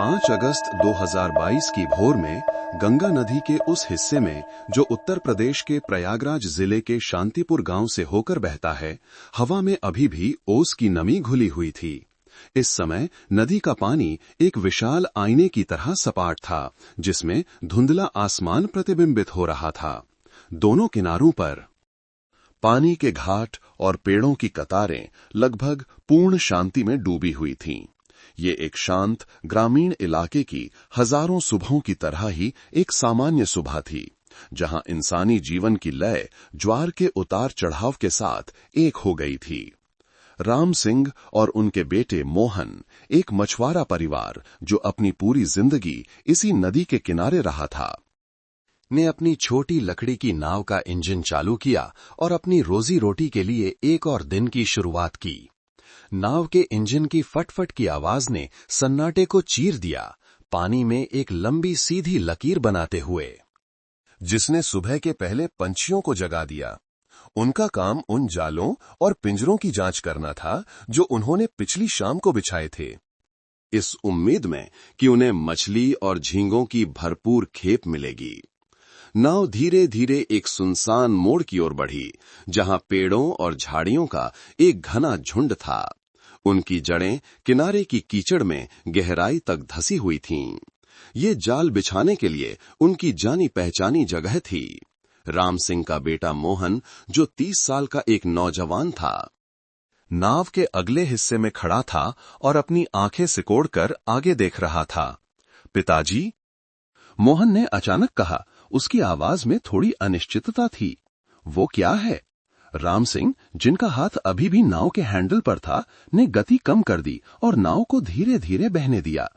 5 अगस्त 2022 की भोर में गंगा नदी के उस हिस्से में जो उत्तर प्रदेश के प्रयागराज जिले के शांतिपुर गांव से होकर बहता है, हवा में अभी भी ओस की नमी घुली हुई थी। इस समय नदी का पानी एक विशाल आईने की तरह सपाट था, जिसमें धुंधला आसमान प्रतिबिंबित हो रहा था। दोनों किनारों पर पानी के घाट और पेड़ों की कतारें लगभग पूर्ण शांति में डूबी हुई थीं। ये एक शांत ग्रामीण इलाके की हजारों सुबहों की तरह ही एक सामान्य सुबह थी, जहां इंसानी जीवन की लय ज्वार के उतार चढ़ाव के साथ एक हो गई थी। राम सिंह और उनके बेटे मोहन, एक मछुआरा परिवार जो अपनी पूरी जिंदगी इसी नदी के किनारे रहा था, ने अपनी छोटी लकड़ी की नाव का इंजन चालू किया और अपनी रोजी रोटी के लिए एक और दिन की शुरुआत की। नाव के इंजन की फटफट की आवाज ने सन्नाटे को चीर दिया, पानी में एक लंबी सीधी लकीर बनाते हुए, जिसने सुबह के पहले पंछियों को जगा दिया। उनका काम उन जालों और पिंजरों की जांच करना था जो उन्होंने पिछली शाम को बिछाए थे, इस उम्मीद में कि उन्हें मछली और झींगों की भरपूर खेप मिलेगी। नाव धीरे धीरे एक सुनसान मोड़ की ओर बढ़ी, जहां पेड़ों और झाड़ियों का एक घना झुंड था। उनकी जड़ें किनारे की कीचड़ में गहराई तक धसी हुई थीं। ये जाल बिछाने के लिए उनकी जानी पहचानी जगह थी। राम सिंह का बेटा मोहन, जो 30 साल का एक नौजवान था, नाव के अगले हिस्से में खड़ा था और अपनी आंखें सिकोड़कर आगे देख रहा था। पिताजी, मोहन ने अचानक कहा। उसकी आवाज में थोड़ी अनिश्चितता थी। वो क्या है? राम सिंह, जिनका हाथ अभी भी नाव के हैंडल पर था, ने गति कम कर दी और नाव को धीरे धीरे बहने दिया।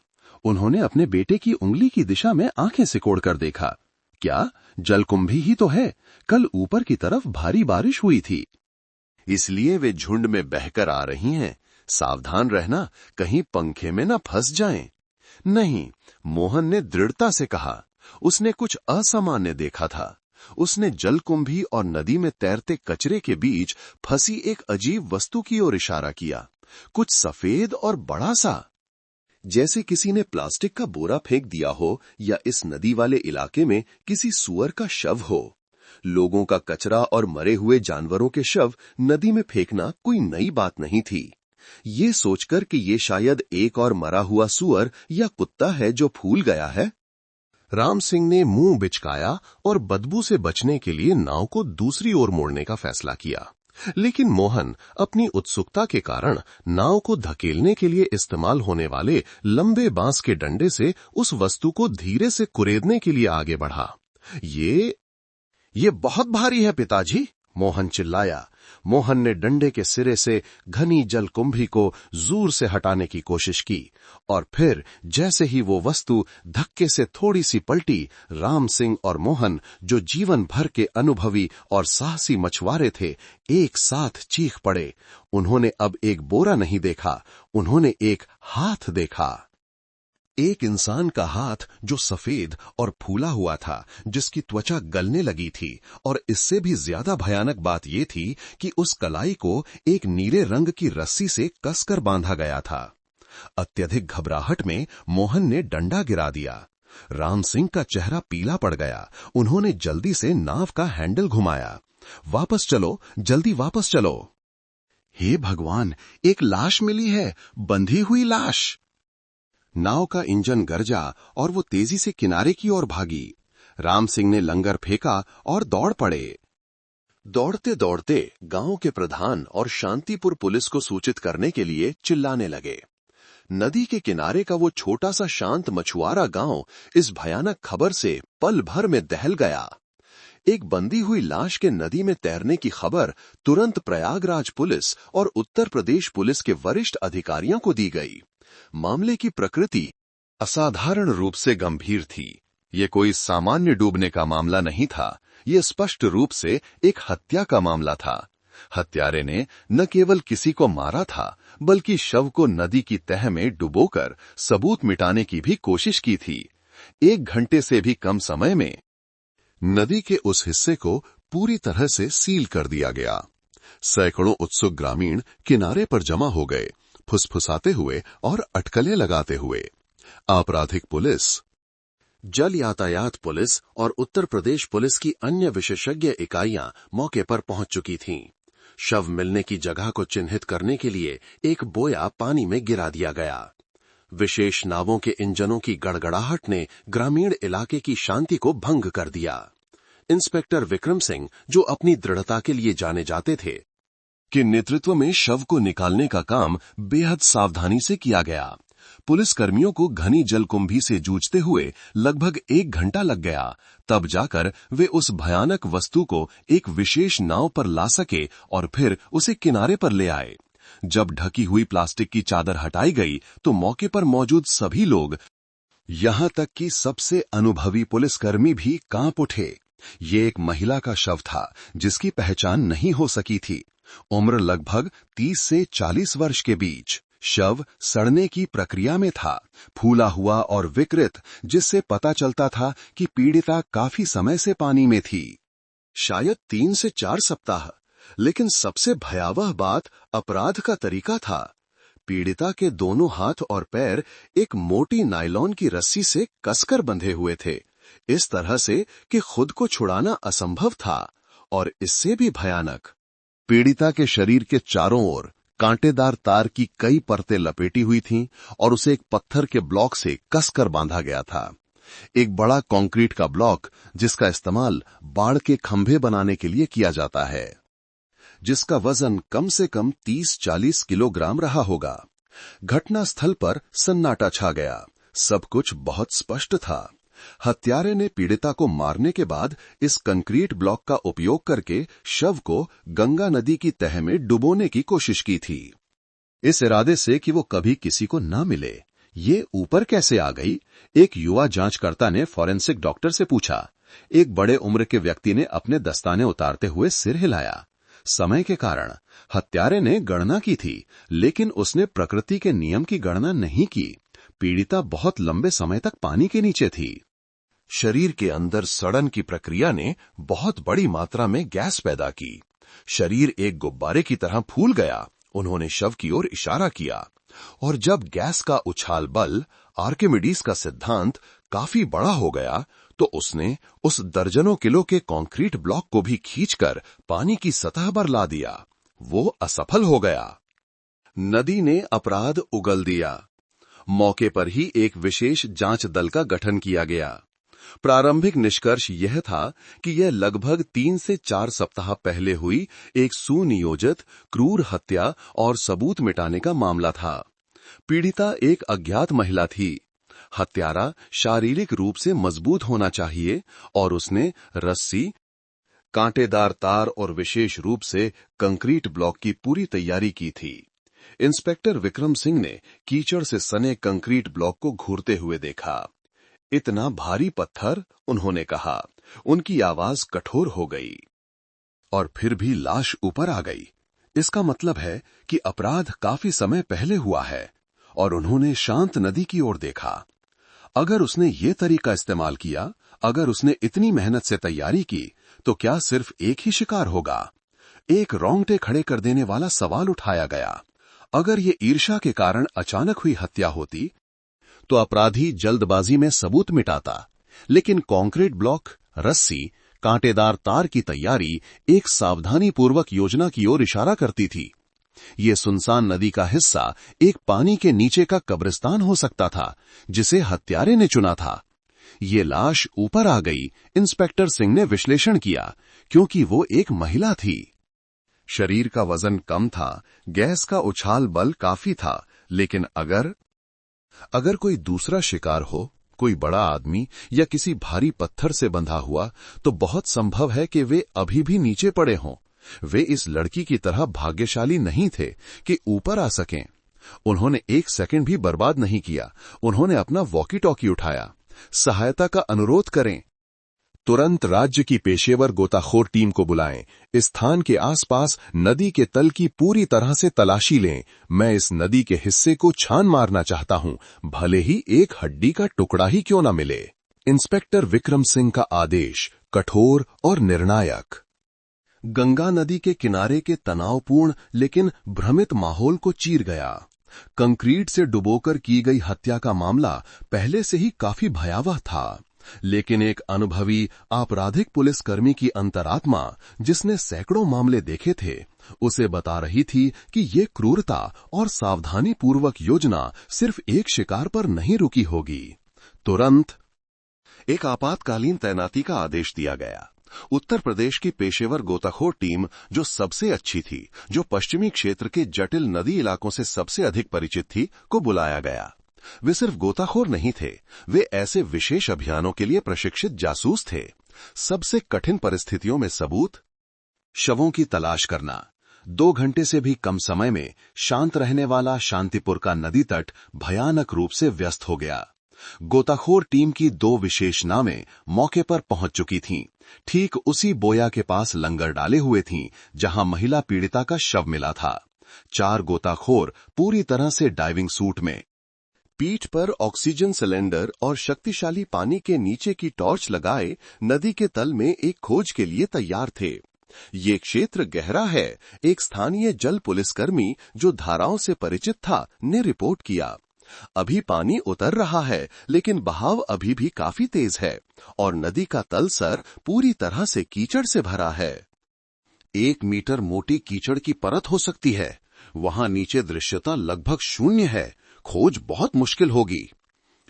उन्होंने अपने बेटे की उंगली की दिशा में आंखें सिकोड़कर देखा। क्या जलकुंभी ही तो है? कल ऊपर की तरफ भारी बारिश हुई थी, इसलिए वे झुंड में बहकर आ रही हैं। सावधान रहना, कहीं पंखे में न फंस जाएं। नहीं, मोहन ने दृढ़ता से कहा। उसने कुछ असामान्य देखा था। उसने जलकुंभी और नदी में तैरते कचरे के बीच फंसी एक अजीब वस्तु की ओर इशारा किया, कुछ सफेद और बड़ा सा, जैसे किसी ने प्लास्टिक का बोरा फेंक दिया हो या इस नदी वाले इलाके में किसी सूअर का शव हो। लोगों का कचरा और मरे हुए जानवरों के शव नदी में फेंकना कोई नई बात नहीं थी। ये सोचकर कि ये शायद एक और मरा हुआ सूअर या कुत्ता है जो फूल गया है, राम सिंह ने मुंह बिचकाया और बदबू से बचने के लिए नाव को दूसरी ओर मोड़ने का फैसला किया। लेकिन मोहन अपनी उत्सुकता के कारण नाव को धकेलने के लिए इस्तेमाल होने वाले लंबे बांस के डंडे से उस वस्तु को धीरे से कुरेदने के लिए आगे बढ़ा। ये बहुत भारी है पिताजी, मोहन चिल्लाया। मोहन ने डंडे के सिरे से घनी जलकुंभी को जोर से हटाने की कोशिश की और फिर जैसे ही वो वस्तु धक्के से थोड़ी सी पलटी, राम सिंह और मोहन, जो जीवन भर के अनुभवी और साहसी मछुआरे थे, एक साथ चीख पड़े। उन्होंने अब एक बोरा नहीं देखा, उन्होंने एक हाथ देखा। एक इंसान का हाथ जो सफेद और फूला हुआ था, जिसकी त्वचा गलने लगी थी, और इससे भी ज्यादा भयानक बात यह थी कि उस कलाई को एक नीले रंग की रस्सी से कसकर बांधा गया था। अत्यधिक घबराहट में मोहन ने डंडा गिरा दिया। राम सिंह का चेहरा पीला पड़ गया। उन्होंने जल्दी से नाव का हैंडल घुमाया। वापस चलो, जल्दी वापस चलो। हे भगवान, एक लाश मिली है, बंधी हुई लाश। नाव का इंजन गरजा और वो तेजी से किनारे की ओर भागी। राम सिंह ने लंगर फेंका और दौड़ पड़े। दौड़ते दौड़ते गांव के प्रधान और शांतिपुर पुलिस को सूचित करने के लिए चिल्लाने लगे। नदी के किनारे का वो छोटा सा शांत मछुआरा गांव इस भयानक खबर से पल भर में दहल गया। एक बंदी हुई लाश के नदी में तैरने की खबर तुरंत प्रयागराज पुलिस और उत्तर प्रदेश पुलिस के वरिष्ठ अधिकारियों को दी गई। मामले की प्रकृति असाधारण रूप से गंभीर थी। ये कोई सामान्य डूबने का मामला नहीं था, ये स्पष्ट रूप से एक हत्या का मामला था। हत्यारे ने न केवल किसी को मारा था, बल्कि शव को नदी की तह में डुबोकर सबूत मिटाने की भी कोशिश की थी। 1 घंटे से भी कम समय में नदी के उस हिस्से को पूरी तरह से सील कर दिया गया। सैकड़ों उत्सुक ग्रामीण किनारे पर जमा हो गए, फुसफुसाते हुए और अटकलें लगाते हुए। आपराधिक पुलिस, जल यातायात पुलिस और उत्तर प्रदेश पुलिस की अन्य विशेषज्ञ इकाइयां मौके पर पहुंच चुकी थीं। शव मिलने की जगह को चिन्हित करने के लिए एक बोया पानी में गिरा दिया गया। विशेष नावों के इंजनों की गड़गड़ाहट ने ग्रामीण इलाके की शांति को भंग कर दिया। इंस्पेक्टर विक्रम सिंह, जो अपनी दृढ़ता के लिए जाने जाते थे, के नेतृत्व में शव को निकालने का काम बेहद सावधानी से किया गया। पुलिसकर्मियों को घनी जलकुंभी से जूझते हुए लगभग 1 घंटा लग गया, तब जाकर वे उस भयानक वस्तु को एक विशेष नाव पर ला सके और फिर उसे किनारे पर ले आए। जब ढकी हुई प्लास्टिक की चादर हटाई गई तो मौके पर मौजूद सभी लोग, यहां तक कि सबसे अनुभवी पुलिसकर्मी भी कांप उठे। ये एक महिला का शव था जिसकी पहचान नहीं हो सकी थी। उम्र लगभग 30 से 40 वर्ष के बीच। शव सड़ने की प्रक्रिया में था, फूला हुआ और विकृत, जिससे पता चलता था कि पीड़िता काफी समय से पानी में थी, शायद 3 से 4 सप्ताह। लेकिन सबसे भयावह बात अपराध का तरीका था। पीड़िता के दोनों हाथ और पैर एक मोटी नायलॉन की रस्सी से कसकर बंधे हुए थे, इस तरह से कि खुद को छुड़ाना असंभव था। और इससे भी भयानक, पीड़िता के शरीर के चारों ओर कांटेदार तार की कई परतें लपेटी हुई थीं और उसे एक पत्थर के ब्लॉक से कसकर बांधा गया था। एक बड़ा कंक्रीट का ब्लॉक जिसका इस्तेमाल बाड़ के खंभे बनाने के लिए किया जाता है, जिसका वजन कम से कम 30-40 किलोग्राम रहा होगा। घटनास्थल पर सन्नाटा छा गया। सब कुछ बहुत स्पष्ट था। हत्यारे ने पीड़िता को मारने के बाद इस कंक्रीट ब्लॉक का उपयोग करके शव को गंगा नदी की तह में डुबोने की कोशिश की थी, इस इरादे से कि वो कभी किसी को न मिले। ये ऊपर कैसे आ गई? एक युवा जांचकर्ता ने फॉरेंसिक डॉक्टर से पूछा। एक बड़े उम्र के व्यक्ति ने अपने दस्ताने उतारते हुए सिर हिलाया। समय के कारण हत्यारे ने गणना की थी, लेकिन उसने प्रकृति के नियम की गणना नहीं की। पीड़िता बहुत लंबे समय तक पानी के नीचे थी। शरीर के अंदर सड़न की प्रक्रिया ने बहुत बड़ी मात्रा में गैस पैदा की। शरीर एक गुब्बारे की तरह फूल गया। उन्होंने शव की ओर इशारा किया और जब गैस का उछाल बल, आर्किमिडीज का सिद्धांत, काफी बड़ा हो गया तो उसने उस दर्जनों किलो के कंक्रीट ब्लॉक को भी खींचकर पानी की सतह पर ला दिया। वो असफल हो गया। नदी ने अपराध उगल दिया। मौके पर ही एक विशेष जांच दल का गठन किया गया। प्रारंभिक निष्कर्ष यह था कि यह लगभग 3 से 4 सप्ताह पहले हुई एक सुनियोजित क्रूर हत्या और सबूत मिटाने का मामला था। पीड़िता एक अज्ञात महिला थी। हत्यारा शारीरिक रूप से मजबूत होना चाहिए और उसने रस्सी, कांटेदार तार और विशेष रूप से कंक्रीट ब्लॉक की पूरी तैयारी की थी। इंस्पेक्टर विक्रम सिंह ने कीचड़ से सने कंक्रीट ब्लॉक को घूरते हुए देखा। इतना भारी पत्थर, उन्होंने कहा। उनकी आवाज कठोर हो गई। और फिर भी लाश ऊपर आ गई। इसका मतलब है कि अपराध काफी समय पहले हुआ है। और उन्होंने शांत नदी की ओर देखा। अगर उसने ये तरीका इस्तेमाल किया, अगर उसने इतनी मेहनत से तैयारी की, तो क्या सिर्फ एक ही शिकार होगा? एक रोंगटे खड़े कर देने वाला सवाल उठाया गया। अगर ये ईर्ष्या के कारण अचानक हुई हत्या होती तो अपराधी जल्दबाजी में सबूत मिटाता, लेकिन कंक्रीट ब्लॉक, रस्सी, कांटेदार तार की तैयारी एक सावधानीपूर्वक योजना की ओर इशारा करती थी। ये सुनसान नदी का हिस्सा एक पानी के नीचे का कब्रिस्तान हो सकता था जिसे हत्यारे ने चुना था। ये लाश ऊपर आ गई, इंस्पेक्टर सिंह ने विश्लेषण किया, क्योंकि वो एक महिला थी। शरीर का वजन कम था, गैस का उछाल बल काफी था, लेकिन अगर कोई दूसरा शिकार हो, कोई बड़ा आदमी या किसी भारी पत्थर से बंधा हुआ, तो बहुत संभव है कि वे अभी भी नीचे पड़े हों। वे इस लड़की की तरह भाग्यशाली नहीं थे कि ऊपर आ सकें। उन्होंने 1 सेकंड भी बर्बाद नहीं किया। उन्होंने अपना वॉकी टॉकी उठाया। सहायता का अनुरोध करें। तुरंत राज्य की पेशेवर गोताखोर टीम को बुलाएं। इस स्थान के आसपास नदी के तल की पूरी तरह से तलाशी लें। मैं इस नदी के हिस्से को छान मारना चाहता हूं, भले ही एक हड्डी का टुकड़ा ही क्यों न मिले। इंस्पेक्टर विक्रम सिंह का आदेश कठोर और निर्णायक। गंगा नदी के किनारे के तनावपूर्ण लेकिन भ्रमित माहौल को चीर गया। कंक्रीट से डुबोकर की गई हत्या का मामला पहले से ही काफी भयावह था, लेकिन एक अनुभवी आपराधिक पुलिसकर्मी की अंतरात्मा, जिसने सैकड़ों मामले देखे थे, उसे बता रही थी कि ये क्रूरता और सावधानीपूर्वक योजना सिर्फ एक शिकार पर नहीं रुकी होगी। तुरंत एक आपातकालीन तैनाती का आदेश दिया गया। उत्तर प्रदेश की पेशेवर गोताखोर टीम, जो सबसे अच्छी थी, जो पश्चिमी क्षेत्र के जटिल नदी इलाकों से सबसे अधिक परिचित थी, को बुलाया गया। वे सिर्फ गोताखोर नहीं थे, वे ऐसे विशेष अभियानों के लिए प्रशिक्षित जासूस थे। सबसे कठिन परिस्थितियों में सबूत, शवों की तलाश करना। 2 घंटे से भी कम समय में शांत रहने वाला शांतिपुर का नदी तट भयानक रूप से व्यस्त हो गया। गोताखोर टीम की 2 विशेष नावें मौके पर पहुंच चुकी थीं। ठीक उसी बोया के पास लंगर डाले हुए थीं, जहां महिला पीड़िता का शव मिला था। 4 गोताखोर पूरी तरह से डाइविंग सूट में, पीठ पर ऑक्सीजन सिलेंडर और शक्तिशाली पानी के नीचे की टॉर्च लगाए नदी के तल में एक खोज के लिए तैयार थे। ये क्षेत्र गहरा है, एक स्थानीय जल पुलिसकर्मी जो धाराओं से परिचित था ने रिपोर्ट किया। अभी पानी उतर रहा है, लेकिन बहाव अभी भी काफी तेज है और नदी का तलस्तर पूरी तरह से कीचड़ से भरा है। 1 मीटर मोटी कीचड़ की परत हो सकती है। वहां नीचे दृश्यता लगभग शून्य है। खोज बहुत मुश्किल होगी।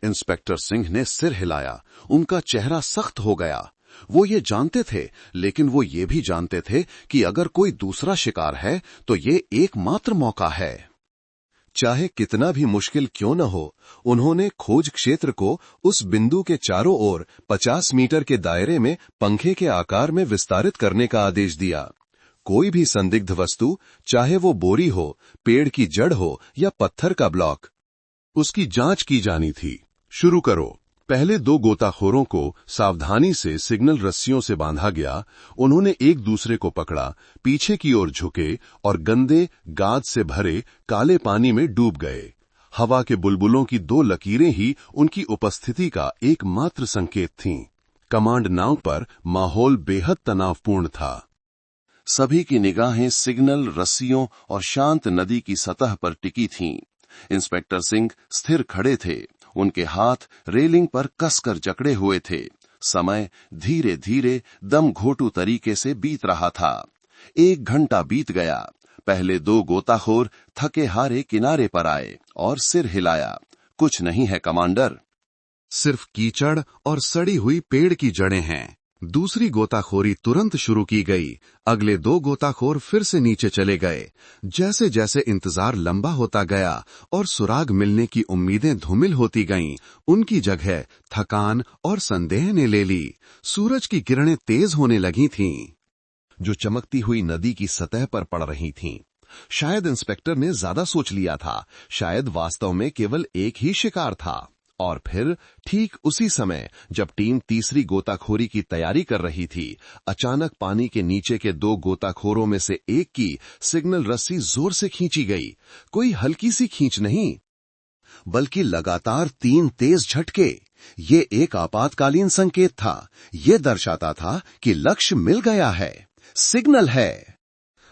इंस्पेक्टर सिंह ने सिर हिलाया। उनका चेहरा सख्त हो गया। वो ये जानते थे, लेकिन वो ये भी जानते थे कि अगर कोई दूसरा शिकार है तो ये एकमात्र मौका है। चाहे कितना भी मुश्किल क्यों न हो, उन्होंने खोज क्षेत्र को उस बिंदु के चारों ओर 50 मीटर के दायरे में पंखे के आकार में विस्तारित करने का आदेश दिया। कोई भी संदिग्ध वस्तु, चाहे वो बोरी हो, पेड़ की जड़ हो या पत्थर का ब्लॉक, उसकी जांच की जानी थी। शुरू करो। पहले 2 गोताखोरों को सावधानी से सिग्नल रस्सियों से बांधा गया। उन्होंने एक दूसरे को पकड़ा, पीछे की ओर झुके और गंदे गाद से भरे काले पानी में डूब गए। हवा के बुलबुलों की 2 लकीरें ही उनकी उपस्थिति का एकमात्र संकेत थीं। कमांड नाव पर माहौल बेहद तनावपूर्ण था। सभी की निगाहें सिग्नल रस्सियों और शांत नदी की सतह पर टिकी थीं। इंस्पेक्टर सिंह स्थिर खड़े थे। उनके हाथ रेलिंग पर कसकर जकड़े हुए थे। समय धीरे धीरे दम घोटू तरीके से बीत रहा था। 1 घंटा बीत गया। पहले 2 गोताखोर थके हारे किनारे पर आए और सिर हिलाया। कुछ नहीं है कमांडर, सिर्फ कीचड़ और सड़ी हुई पेड़ की जड़ें हैं। दूसरी गोताखोरी तुरंत शुरू की गई। अगले 2 गोताखोर फिर से नीचे चले गए। जैसे जैसे इंतजार लंबा होता गया और सुराग मिलने की उम्मीदें धूमिल होती गईं, उनकी जगह थकान और संदेह ने ले ली। सूरज की किरणें तेज होने लगी थीं, जो चमकती हुई नदी की सतह पर पड़ रही थीं। शायद इंस्पेक्टर ने ज्यादा सोच लिया था। शायद वास्तव में केवल एक ही शिकार था। और फिर ठीक उसी समय, जब टीम तीसरी गोताखोरी की तैयारी कर रही थी, अचानक पानी के नीचे के 2 गोताखोरों में से एक की सिग्नल रस्सी जोर से खींची गई। कोई हल्की सी खींच नहीं, बल्कि लगातार 3 तेज झटके। ये एक आपातकालीन संकेत था। ये दर्शाता था कि लक्ष्य मिल गया है, सिग्नल है।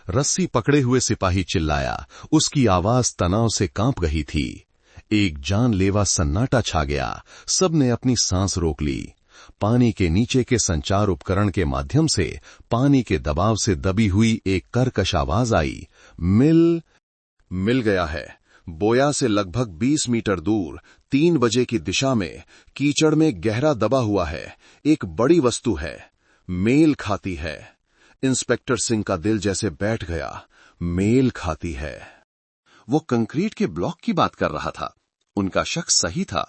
रस्सी पकड़े हुए सिपाही चिल्लाया। उसकी आवाज तनाव से कांप गई थी। एक जानलेवा सन्नाटा छा गया। सबने अपनी सांस रोक ली। पानी के नीचे के संचार उपकरण के माध्यम से पानी के दबाव से दबी हुई एक कर्कश आवाज आई। मिल गया है। बोया से लगभग 20 मीटर दूर 3 बजे की दिशा में कीचड़ में गहरा दबा हुआ है। एक बड़ी वस्तु है, मेल खाती है। इंस्पेक्टर सिंह का दिल जैसे बैठ गया। मेल खाती है। वो कंक्रीट के ब्लॉक की बात कर रहा था। उनका शक सही था।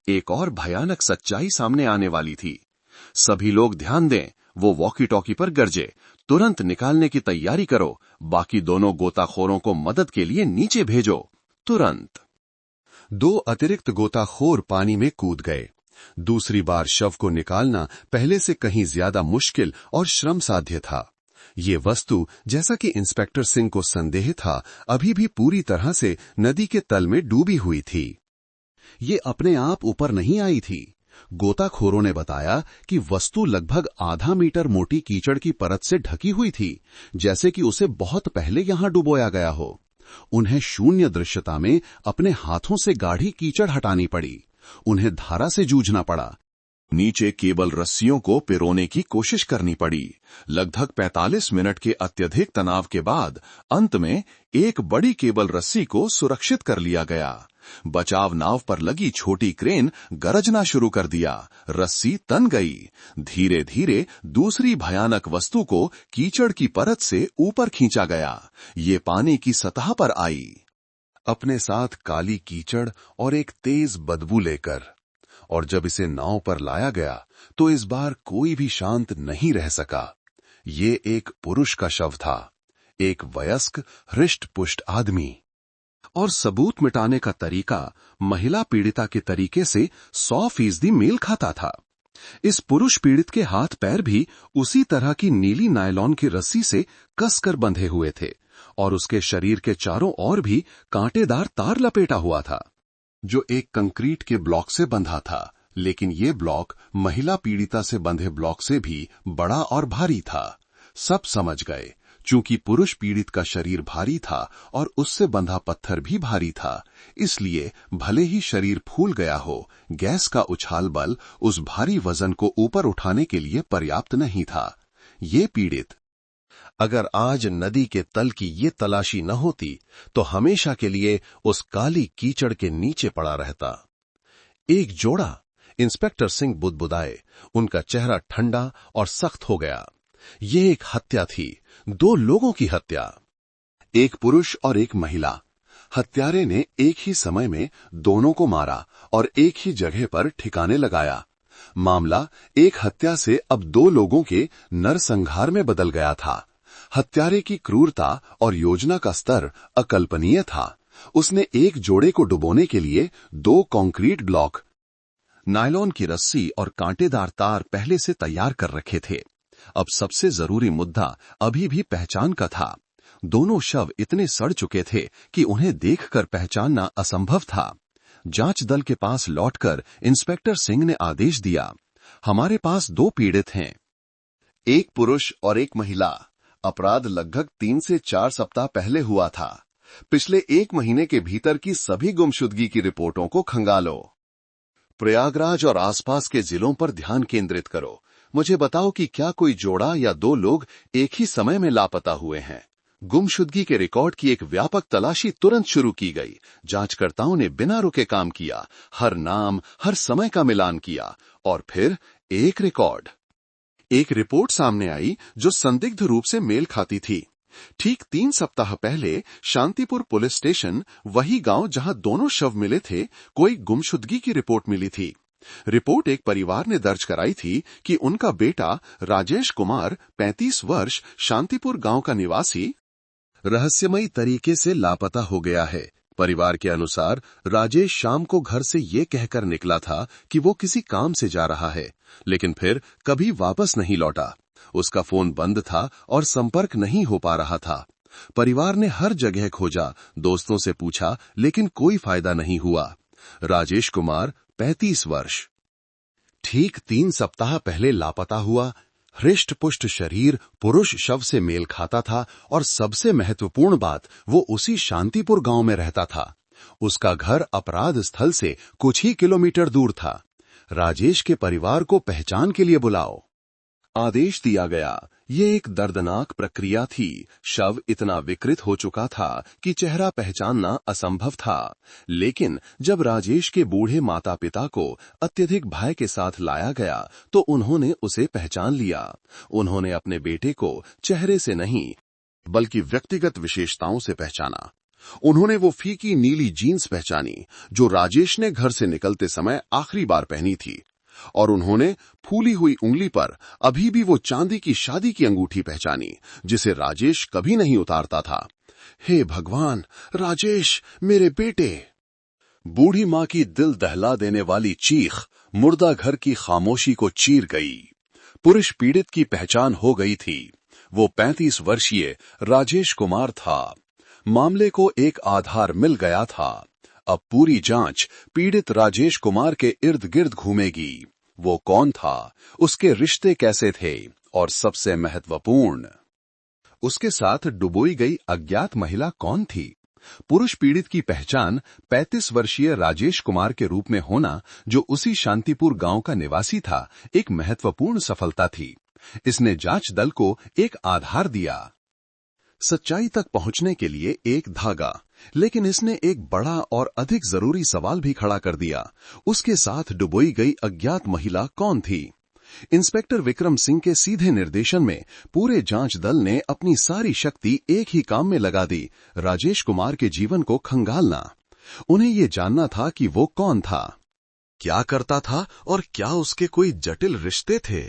एक और भयानक सच्चाई सामने आने वाली थी। सभी लोग ध्यान दें। वो वॉकी टॉकी पर गरजे, तुरंत निकालने की तैयारी करो। बाकी दोनों गोताखोरों को मदद के लिए नीचे भेजो, तुरंत। 2 अतिरिक्त गोताखोर पानी में कूद गए। दूसरी बार शव को निकालना पहले से कहीं ज्यादा मुश्किल और श्रम साध्य था। ये वस्तु, जैसा कि इंस्पेक्टर सिंह को संदेह था, अभी भी पूरी तरह से नदी के तल में डूबी हुई थी। ये अपने आप ऊपर नहीं आई थी। गोताखोरों ने बताया कि वस्तु लगभग आधा मीटर मोटी कीचड़ की परत से ढकी हुई थी, जैसे कि उसे बहुत पहले यहां डुबोया गया हो। उन्हें शून्य दृश्यता में अपने हाथों से गाढ़ी कीचड़ हटानी पड़ी। उन्हें धारा से जूझना पड़ा। नीचे केबल रस्सियों को पिरोने की कोशिश करनी पड़ी। लगभग 45 मिनट के अत्यधिक तनाव के बाद अंत में एक बड़ी केबल रस्सी को सुरक्षित कर लिया गया। बचाव नाव पर लगी छोटी क्रेन गरजना शुरू कर दिया। रस्सी तन गई। धीरे धीरे दूसरी भयानक वस्तु को कीचड़ की परत से ऊपर खींचा गया। ये पानी की सतह पर आई, अपने साथ काली कीचड़ और एक तेज बदबू लेकर। और जब इसे नाव पर लाया गया तो इस बार कोई भी शांत नहीं रह सका। ये एक पुरुष का शव था, एक वयस्क हृष्ट-पुष्ट आदमी। और सबूत मिटाने का तरीका महिला पीड़िता के तरीके से 100% मेल खाता था। इस पुरुष पीड़ित के हाथ पैर भी उसी तरह की नीली नायलॉन की रस्सी से कसकर बंधे हुए थे और उसके शरीर के चारों ओर भी कांटेदार तार लपेटा हुआ था, जो एक कंक्रीट के ब्लॉक से बंधा था। लेकिन ये ब्लॉक महिला पीड़िता से बंधे ब्लॉक से भी बड़ा और भारी था। सब समझ गए, चूंकि पुरुष पीड़ित का शरीर भारी था और उससे बंधा पत्थर भी भारी था, इसलिए भले ही शरीर फूल गया हो, गैस का उछाल बल उस भारी वजन को ऊपर उठाने के लिए पर्याप्त नहीं था। ये पीड़ित अगर आज नदी के तल की ये तलाशी न होती तो हमेशा के लिए उस काली कीचड़ के नीचे पड़ा रहता। एक जोड़ा, इंस्पेक्टर सिंह बुदबुदाए। उनका चेहरा ठंडा और सख्त हो गया। ये एक हत्या थी, 2 लोगों की हत्या, एक पुरुष और एक महिला। हत्यारे ने एक ही समय में दोनों को मारा और एक ही जगह पर ठिकाने लगाया। मामला एक हत्या से अब 2 लोगों के नरसंहार में बदल गया था। हत्यारे की क्रूरता और योजना का स्तर अकल्पनीय था। उसने एक जोड़े को डुबोने के लिए 2 कंक्रीट ब्लॉक, नायलॉन की रस्सी और कांटेदार तार पहले से तैयार कर रखे थे। अब सबसे जरूरी मुद्दा अभी भी पहचान का था। दोनों शव इतने सड़ चुके थे कि उन्हें देखकर पहचानना असंभव था। जांच दल के पास लौटकर इंस्पेक्टर सिंह ने आदेश दिया, हमारे पास 2 पीड़ित हैं, एक पुरुष और एक महिला। अपराध लगभग 3 से 4 सप्ताह पहले हुआ था। पिछले 1 महीने के भीतर की सभी गुमशुदगी की रिपोर्टों को खंगालो। प्रयागराज और आसपास के जिलों पर ध्यान केंद्रित करो। मुझे बताओ कि क्या कोई जोड़ा या 2 लोग एक ही समय में लापता हुए हैं। गुमशुदगी के रिकॉर्ड की एक व्यापक तलाशी तुरंत शुरू की गई। जांचकर्ताओं ने बिना रुके काम किया, हर नाम, हर समय का मिलान किया और फिर एक रिपोर्ट सामने आई जो संदिग्ध रूप से मेल खाती थी। ठीक 3 सप्ताह पहले शांतिपुर पुलिस स्टेशन, वही गांव जहां दोनों शव मिले थे, कोई गुमशुदगी की रिपोर्ट मिली थी। रिपोर्ट एक परिवार ने दर्ज कराई थी कि उनका बेटा राजेश कुमार 35 वर्ष शांतिपुर गांव का निवासी रहस्यमयी तरीके से लापता हो गया है। परिवार के अनुसार राजेश शाम को घर से ये कहकर निकला था कि वो किसी काम से जा रहा है, लेकिन फिर कभी वापस नहीं लौटा। उसका फोन बंद था और संपर्क नहीं हो पा रहा था। परिवार ने हर जगह खोजा, दोस्तों से पूछा, लेकिन कोई फायदा नहीं हुआ। राजेश कुमार 35 वर्ष ठीक 3 सप्ताह पहले लापता हुआ। हृष्ट पुष्ट शरीर पुरुष शव से मेल खाता था और सबसे महत्वपूर्ण बात, वो उसी शांतिपुर गांव में रहता था। उसका घर अपराध स्थल से कुछ ही किलोमीटर दूर था। राजेश के परिवार को पहचान के लिए बुलाओ, आदेश दिया गया। ये एक दर्दनाक प्रक्रिया थी। शव इतना विकृत हो चुका था कि चेहरा पहचानना असंभव था। लेकिन जब राजेश के बूढ़े माता पिता को अत्यधिक भय के साथ लाया गया तो उन्होंने उसे पहचान लिया। उन्होंने अपने बेटे को चेहरे से नहीं बल्कि व्यक्तिगत विशेषताओं से पहचाना। उन्होंने वो फीकी नीली जीन्स पहचानी जो राजेश ने घर से निकलते समय आखिरी बार पहनी थी, और उन्होंने फूली हुई उंगली पर अभी भी वो चांदी की शादी की अंगूठी पहचानी जिसे राजेश कभी नहीं उतारता था। हे भगवान, राजेश, मेरे बेटे! बूढ़ी मां की दिल दहला देने वाली चीख मुर्दा घर की खामोशी को चीर गई। पुरुष पीड़ित की पहचान हो गई थी। वो 35 वर्षीय राजेश कुमार था। मामले को एक आधार मिल गया था। अब पूरी जांच पीड़ित राजेश कुमार के इर्द गिर्द घूमेगी। वो कौन था, उसके रिश्ते कैसे थे, और सबसे महत्वपूर्ण, उसके साथ डुबोई गई अज्ञात महिला कौन थी। पुरुष पीड़ित की पहचान 35 वर्षीय राजेश कुमार के रूप में होना, जो उसी शांतिपुर गांव का निवासी था, एक महत्वपूर्ण सफलता थी। इसने जांच दल को एक आधार दिया, सच्चाई तक पहुंचने के लिए एक धागा। लेकिन इसने एक बड़ा और अधिक जरूरी सवाल भी खड़ा कर दिया। उसके साथ डुबोई गई अज्ञात महिला कौन थी? इंस्पेक्टर विक्रम सिंह के सीधे निर्देशन में पूरे जांच दल ने अपनी सारी शक्ति एक ही काम में लगा दी, राजेश कुमार के जीवन को खंगालना। उन्हें ये जानना था कि वो कौन था, क्या करता था और क्या उसके कोई जटिल रिश्ते थे।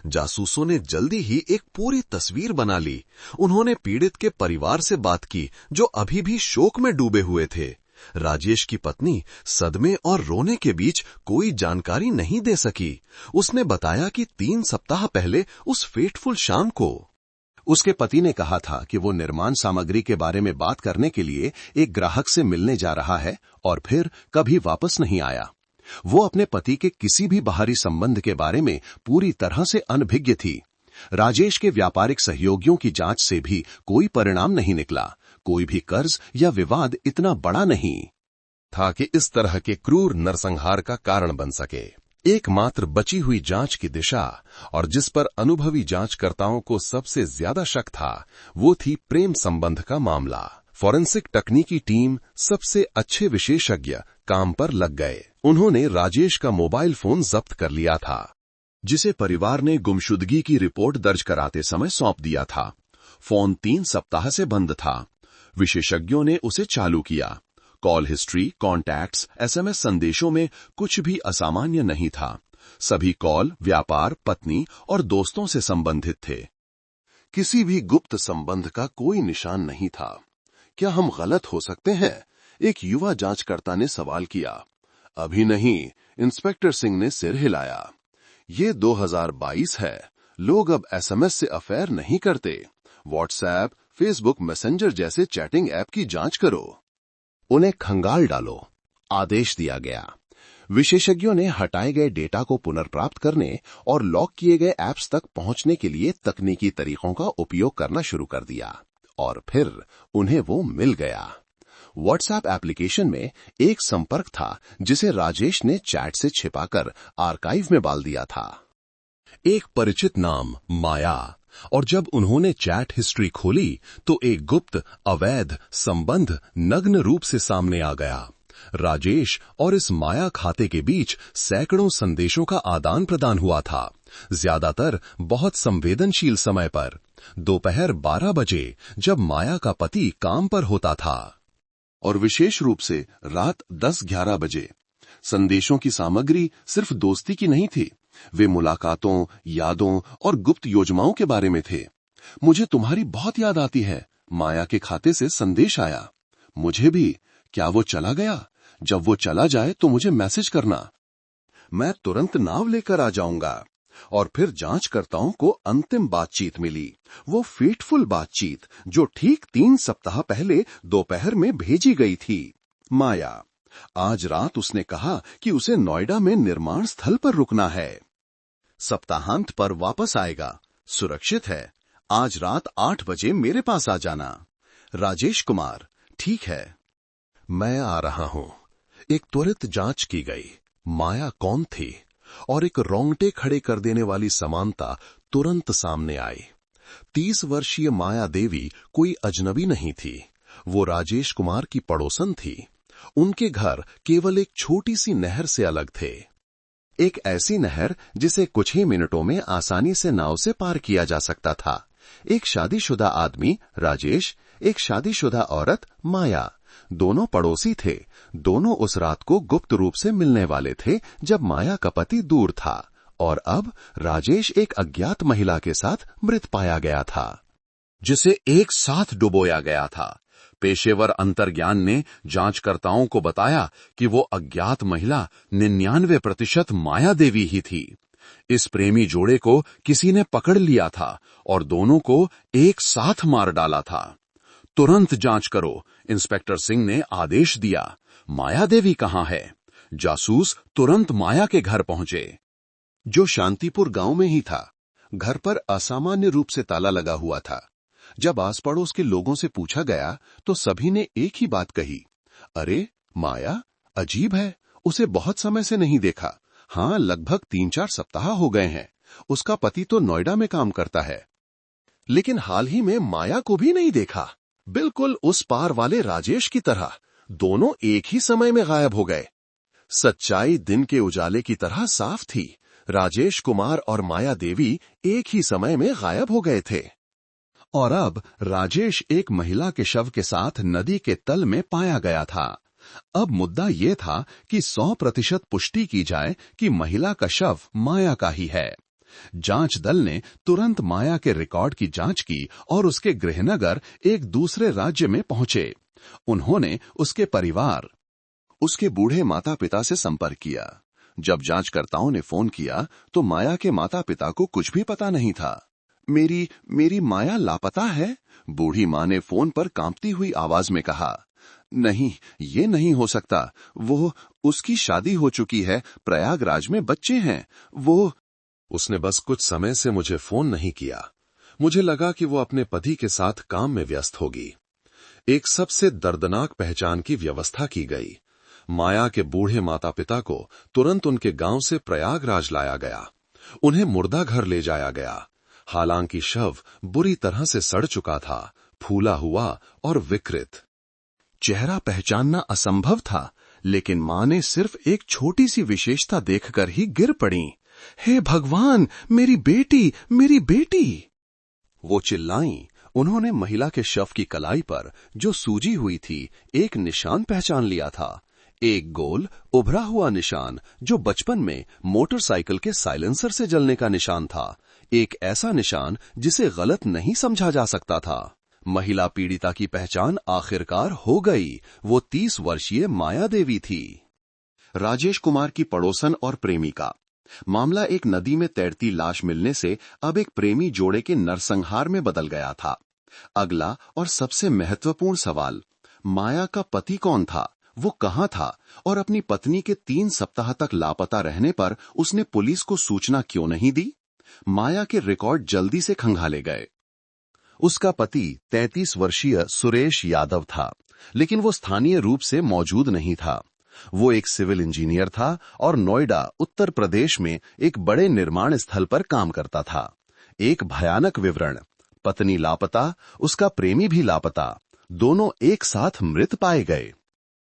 जासूसों ने जल्दी ही एक पूरी तस्वीर बना ली। उन्होंने पीड़ित के परिवार से बात की, जो अभी भी शोक में डूबे हुए थे। राजेश की पत्नी सदमे और रोने के बीच कोई जानकारी नहीं दे सकी। उसने बताया कि 3 सप्ताह पहले उस फेटफुल शाम को उसके पति ने कहा था कि वो निर्माण सामग्री के बारे में बात करने के लिए एक ग्राहक से मिलने जा रहा है, और फिर कभी वापस नहीं आया। वो अपने पति के किसी भी बाहरी संबंध के बारे में पूरी तरह से अनभिज्ञ थी। राजेश के व्यापारिक सहयोगियों की जांच से भी कोई परिणाम नहीं निकला। कोई भी कर्ज या विवाद इतना बड़ा नहीं था कि इस तरह के क्रूर नरसंहार का कारण बन सके। एकमात्र बची हुई जांच की दिशा, और जिस पर अनुभवी जांचकर्ताओं को सबसे ज्यादा शक था, वो थी प्रेम संबंध का मामला। फॉरेंसिक तकनीकी टीम, सबसे अच्छे विशेषज्ञ काम पर लग गए। उन्होंने राजेश का मोबाइल फोन जब्त कर लिया था, जिसे परिवार ने गुमशुदगी की रिपोर्ट दर्ज कराते समय सौंप दिया था। फोन 3 सप्ताह से बंद था। विशेषज्ञों ने उसे चालू किया। कॉल हिस्ट्री, कॉन्टैक्ट्स, एसएमएस संदेशों में कुछ भी असामान्य नहीं था। सभी कॉल व्यापार, पत्नी और दोस्तों से संबंधित थे। किसी भी गुप्त संबंध का कोई निशान नहीं था। क्या हम गलत हो सकते हैं? एक युवा जांचकर्ता ने सवाल किया। अभी नहीं, इंस्पेक्टर सिंह ने सिर हिलाया। ये 2022 है। लोग अब एसएमएस से अफेयर नहीं करते। व्हाट्सएप, फेसबुक मैसेंजर जैसे चैटिंग ऐप की जांच करो। उन्हें खंगाल डालो, आदेश दिया गया। विशेषज्ञों ने हटाए गए डेटा को पुनर्प्राप्त करने और लॉक किए गए ऐप्स तक पहुंचने के लिए तकनीकी तरीकों का उपयोग करना शुरू कर दिया, और फिर उन्हें वो मिल गया। व्हाट्सएप एप्लीकेशन में एक संपर्क था जिसे राजेश ने चैट से छिपाकर आर्काइव में डाल दिया था। एक परिचित नाम, माया। और जब उन्होंने चैट हिस्ट्री खोली तो एक गुप्त अवैध संबंध नग्न रूप से सामने आ गया। राजेश और इस माया खाते के बीच सैकड़ों संदेशों का आदान प्रदान हुआ था, ज्यादातर बहुत संवेदनशील समय पर, दोपहर 12 बजे, जब माया का पति काम पर होता था, और विशेष रूप से रात 10-11 बजे। संदेशों की सामग्री सिर्फ दोस्ती की नहीं थी, वे मुलाकातों, यादों और गुप्त योजनाओं के बारे में थे। मुझे तुम्हारी बहुत याद आती है, माया के खाते से संदेश आया। मुझे भी। क्या वो चला गया? जब वो चला जाए तो मुझे मैसेज करना, मैं तुरंत नाव लेकर आ जाऊंगा। और फिर जांचकर्ताओं को अंतिम बातचीत मिली, वो फेटफुल बातचीत जो ठीक 3 सप्ताह पहले दोपहर में भेजी गई थी। माया, आज रात उसने कहा कि उसे नोएडा में निर्माण स्थल पर रुकना है, सप्ताहांत पर वापस आएगा, सुरक्षित है। आज रात 8 बजे मेरे पास आ जाना। राजेश कुमार, ठीक है, मैं आ रहा हूं। एक त्वरित जांच की गई। माया कौन थी? और एक रोंगटे खड़े कर देने वाली समानता तुरंत सामने आई। 30 वर्षीय माया देवी कोई अजनबी नहीं थी। वो राजेश कुमार की पड़ोसन थी। उनके घर केवल एक छोटी सी नहर से अलग थे। एक ऐसी नहर जिसे कुछ ही मिनटों में आसानी से नाव से पार किया जा सकता था। एक शादीशुदा आदमी राजेश, एक शादीशुदा औरत माया, दोनों पड़ोसी थे। दोनों उस रात को गुप्त रूप से मिलने वाले थे जब माया का पति दूर था, और अब राजेश एक अज्ञात महिला के साथ मृत पाया गया था, जिसे एक साथ डुबोया गया था। पेशेवर अंतर्ज्ञान ने जांचकर्ताओं को बताया कि वो अज्ञात महिला 99% माया देवी ही थी। इस प्रेमी जोड़े को किसी ने पकड़ लिया था और दोनों को एक साथ मार डाला था। तुरंत जांच करो, इंस्पेक्टर सिंह ने आदेश दिया। माया देवी कहाँ है? जासूस तुरंत माया के घर पहुंचे, जो शांतिपुर गांव में ही था। घर पर असामान्य रूप से ताला लगा हुआ था। जब आस पड़ोस के लोगों से पूछा गया तो सभी ने एक ही बात कही, अरे माया, अजीब है, उसे बहुत समय से नहीं देखा। हाँ, लगभग 3-4 सप्ताह हो गए हैं। उसका पति तो नोएडा में काम करता है। लेकिन हाल ही में माया को भी नहीं देखा, बिल्कुल उस पार वाले राजेश की तरह। दोनों एक ही समय में गायब हो गए। सच्चाई दिन के उजाले की तरह साफ थी। राजेश कुमार और माया देवी एक ही समय में गायब हो गए थे। और अब राजेश एक महिला के शव के साथ नदी के तल में पाया गया था। अब मुद्दा ये था कि 100% पुष्टि की जाए कि महिला का शव माया का ही है। जांच दल ने तुरंत माया के रिकॉर्ड की जांच की और उसके गृहनगर एक दूसरे राज्य में पहुंचे। उन्होंने उसके परिवार, उसके बूढ़े माता पिता से संपर्क किया। जब जांचकर्ताओं ने फोन किया तो माया के माता पिता को कुछ भी पता नहीं था। मेरी माया लापता है, बूढ़ी मां ने फोन पर कांपती हुई आवाज में कहा। नहीं, ये नहीं हो सकता। उसकी शादी हो चुकी है, प्रयागराज में बच्चे हैं। उसने बस कुछ समय से मुझे फोन नहीं किया। मुझे लगा कि वो अपने पति के साथ काम में व्यस्त होगी। एक सबसे दर्दनाक पहचान की व्यवस्था की गई। माया के बूढ़े माता पिता को तुरंत उनके गांव से प्रयागराज लाया गया। उन्हें मुर्दा घर ले जाया गया। हालांकि शव बुरी तरह से सड़ चुका था, फूला हुआ और विकृत। चेहरा पहचानना असंभव था, लेकिन मां ने सिर्फ एक छोटी सी विशेषता देखकर ही गिर पड़ी। हे भगवान, मेरी बेटी, मेरी बेटी! वो चिल्लाईं। उन्होंने महिला के शव की कलाई पर जो सूजी हुई थी, एक निशान पहचान लिया था। एक गोल उभरा हुआ निशान जो बचपन में मोटरसाइकिल के साइलेंसर से जलने का निशान था। एक ऐसा निशान जिसे गलत नहीं समझा जा सकता था। महिला पीड़िता की पहचान आखिरकार हो गई। वो 30 वर्षीय माया देवी थी। राजेश कुमार की पड़ोसन और प्रेमिका। मामला एक नदी में तैरती लाश मिलने से अब एक प्रेमी जोड़े के नरसंहार में बदल गया था। अगला और सबसे महत्वपूर्ण सवाल, माया का पति कौन था, वो कहां था और अपनी पत्नी के 3 सप्ताह तक लापता रहने पर उसने पुलिस को सूचना क्यों नहीं दी? माया के रिकॉर्ड जल्दी से खंगाले गए। उसका पति 33 वर्षीय सुरेश यादव था, लेकिन वो स्थानीय रूप से मौजूद नहीं था। वो एक सिविल इंजीनियर था और नोएडा, उत्तर प्रदेश में एक बड़े निर्माण स्थल पर काम करता था। एक भयानक विवरण, पत्नी लापता, उसका प्रेमी भी लापता, दोनों एक साथ मृत पाए गए,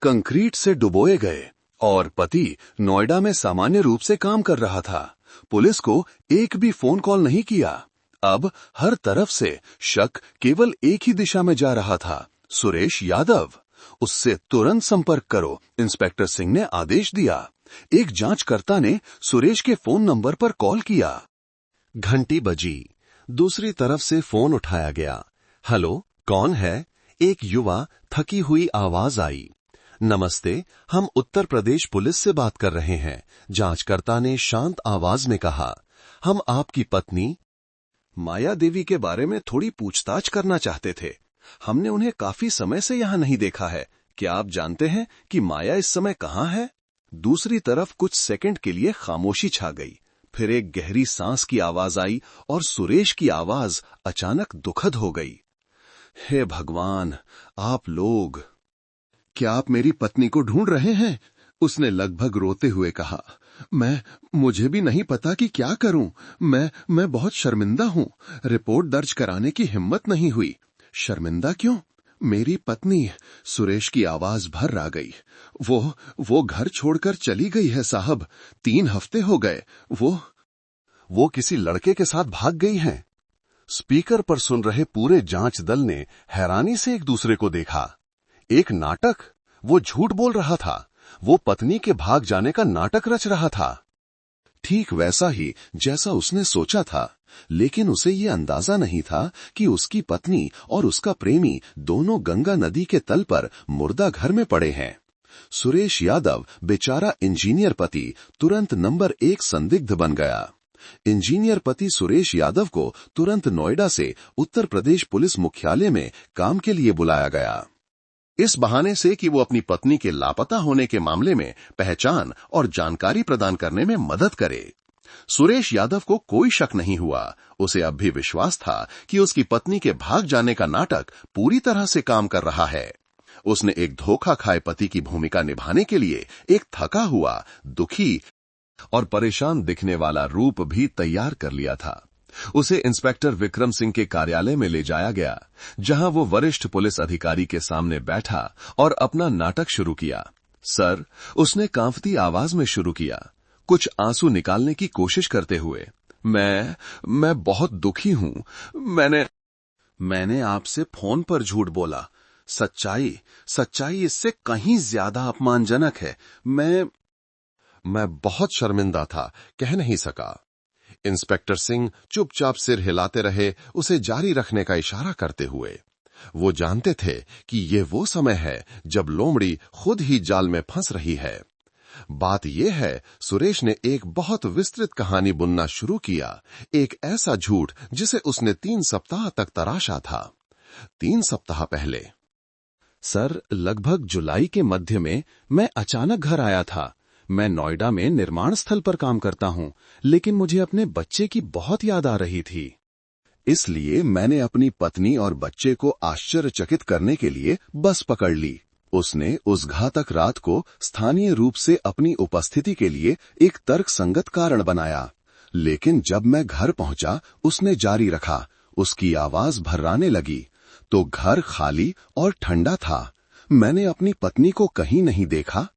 कंक्रीट से डुबोए गए, और पति नोएडा में सामान्य रूप से काम कर रहा था। पुलिस को एक भी फोन कॉल नहीं किया। अब हर तरफ से शक केवल एक ही दिशा में जा रहा था, सुरेश यादव। उससे तुरंत संपर्क करो, इंस्पेक्टर सिंह ने आदेश दिया। एक जांचकर्ता ने सुरेश के फोन नंबर पर कॉल किया। घंटी बजी। दूसरी तरफ से फोन उठाया गया। हेलो, कौन है? एक युवा थकी हुई आवाज आई। नमस्ते, हम उत्तर प्रदेश पुलिस से बात कर रहे हैं, जांचकर्ता ने शांत आवाज में कहा। हम आपकी पत्नी माया देवी के बारे में थोड़ी पूछताछ करना चाहते थे। हमने उन्हें काफी समय से यहां नहीं देखा है। क्या आप जानते हैं कि माया इस समय कहां है? दूसरी तरफ कुछ सेकंड के लिए खामोशी छा गई। फिर एक गहरी सांस की आवाज आई और सुरेश की आवाज अचानक दुखद हो गई। हे भगवान, आप लोग, क्या आप मेरी पत्नी को ढूंढ रहे हैं? उसने लगभग रोते हुए कहा। मुझे भी नहीं पता कि क्या करूं। मैं बहुत शर्मिंदा हूं। रिपोर्ट दर्ज कराने की हिम्मत नहीं हुई। शर्मिंदा क्यों? मेरी पत्नी, सुरेश की आवाज भर आ गई। वो घर छोड़कर चली गई है साहब। 3 हफ्ते हो गए। वो किसी लड़के के साथ भाग गई हैं। स्पीकर पर सुन रहे पूरे जांच दल ने हैरानी से एक दूसरे को देखा। एक नाटक? वो झूठ बोल रहा था। वो पत्नी के भाग जाने का नाटक रच रहा था। ठीक वैसा ही जैसा उसने सोचा था, लेकिन उसे ये अंदाजा नहीं था कि उसकी पत्नी और उसका प्रेमी दोनों गंगा नदी के तल पर मुर्दा घर में पड़े हैं। सुरेश यादव, बेचारा इंजीनियर पति, तुरंत नंबर 1 संदिग्ध बन गया। इंजीनियर पति सुरेश यादव को तुरंत नोएडा से उत्तर प्रदेश पुलिस मुख्यालय में काम के लिए बुलाया गया, इस बहाने से कि वो अपनी पत्नी के लापता होने के मामले में पहचान और जानकारी प्रदान करने में मदद करे। सुरेश यादव को कोई शक नहीं हुआ। उसे अब भी विश्वास था कि उसकी पत्नी के भाग जाने का नाटक पूरी तरह से काम कर रहा है। उसने एक धोखा खाए पति की भूमिका निभाने के लिए एक थका हुआ, दुखी और परेशान दिखने वाला रूप भी तैयार कर लिया था। उसे इंस्पेक्टर विक्रम सिंह के कार्यालय में ले जाया गया, जहां वो वरिष्ठ पुलिस अधिकारी के सामने बैठा और अपना नाटक शुरू किया। सर, उसने कांपती आवाज में शुरू किया, कुछ आंसू निकालने की कोशिश करते हुए। मैं बहुत दुखी हूं। मैंने आपसे फोन पर झूठ बोला। सच्चाई इससे कहीं ज्यादा अपमानजनक है। मैं बहुत शर्मिंदा था, कह नहीं सका। इंस्पेक्टर सिंह चुपचाप सिर हिलाते रहे, उसे जारी रखने का इशारा करते हुए। वो जानते थे कि ये वो समय है जब लोमड़ी खुद ही जाल में फंस रही है। बात यह है, सुरेश ने एक बहुत विस्तृत कहानी बुनना शुरू किया, एक ऐसा झूठ जिसे उसने 3 सप्ताह तक तराशा था। 3 सप्ताह पहले, सर, लगभग जुलाई के मध्य में मैं अचानक घर आया था। मैं नोएडा में निर्माण स्थल पर काम करता हूं, लेकिन मुझे अपने बच्चे की बहुत याद आ रही थी। इसलिए मैंने अपनी पत्नी और बच्चे को आश्चर्यचकित करने के लिए बस पकड़ ली। उसने उस घातक रात को स्थानीय रूप से अपनी उपस्थिति के लिए एक तर्कसंगत कारण बनाया, लेकिन जब मैं घर पहुंचा, उसने जारी रखा। उसकी आवाज भर्राने लगी, तो घर खाली और ठंडा था। मैंने अपनी पत्नी को कहीं नहीं देखा।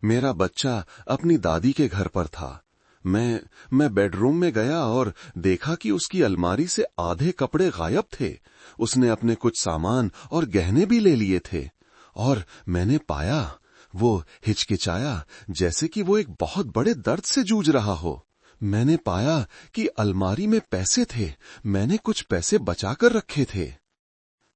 मेरा बच्चा अपनी दादी के घर पर था। मैं बेडरूम में गया और देखा कि उसकी अलमारी से आधे कपड़े गायब थे। उसने अपने कुछ सामान और गहने भी ले लिए थे, और मैंने पाया वो हिचकिचाया, जैसे कि वो एक बहुत बड़े दर्द से जूझ रहा हो। मैंने पाया कि अलमारी में पैसे थे। मैंने कुछ पैसे बचाकर रखे थे,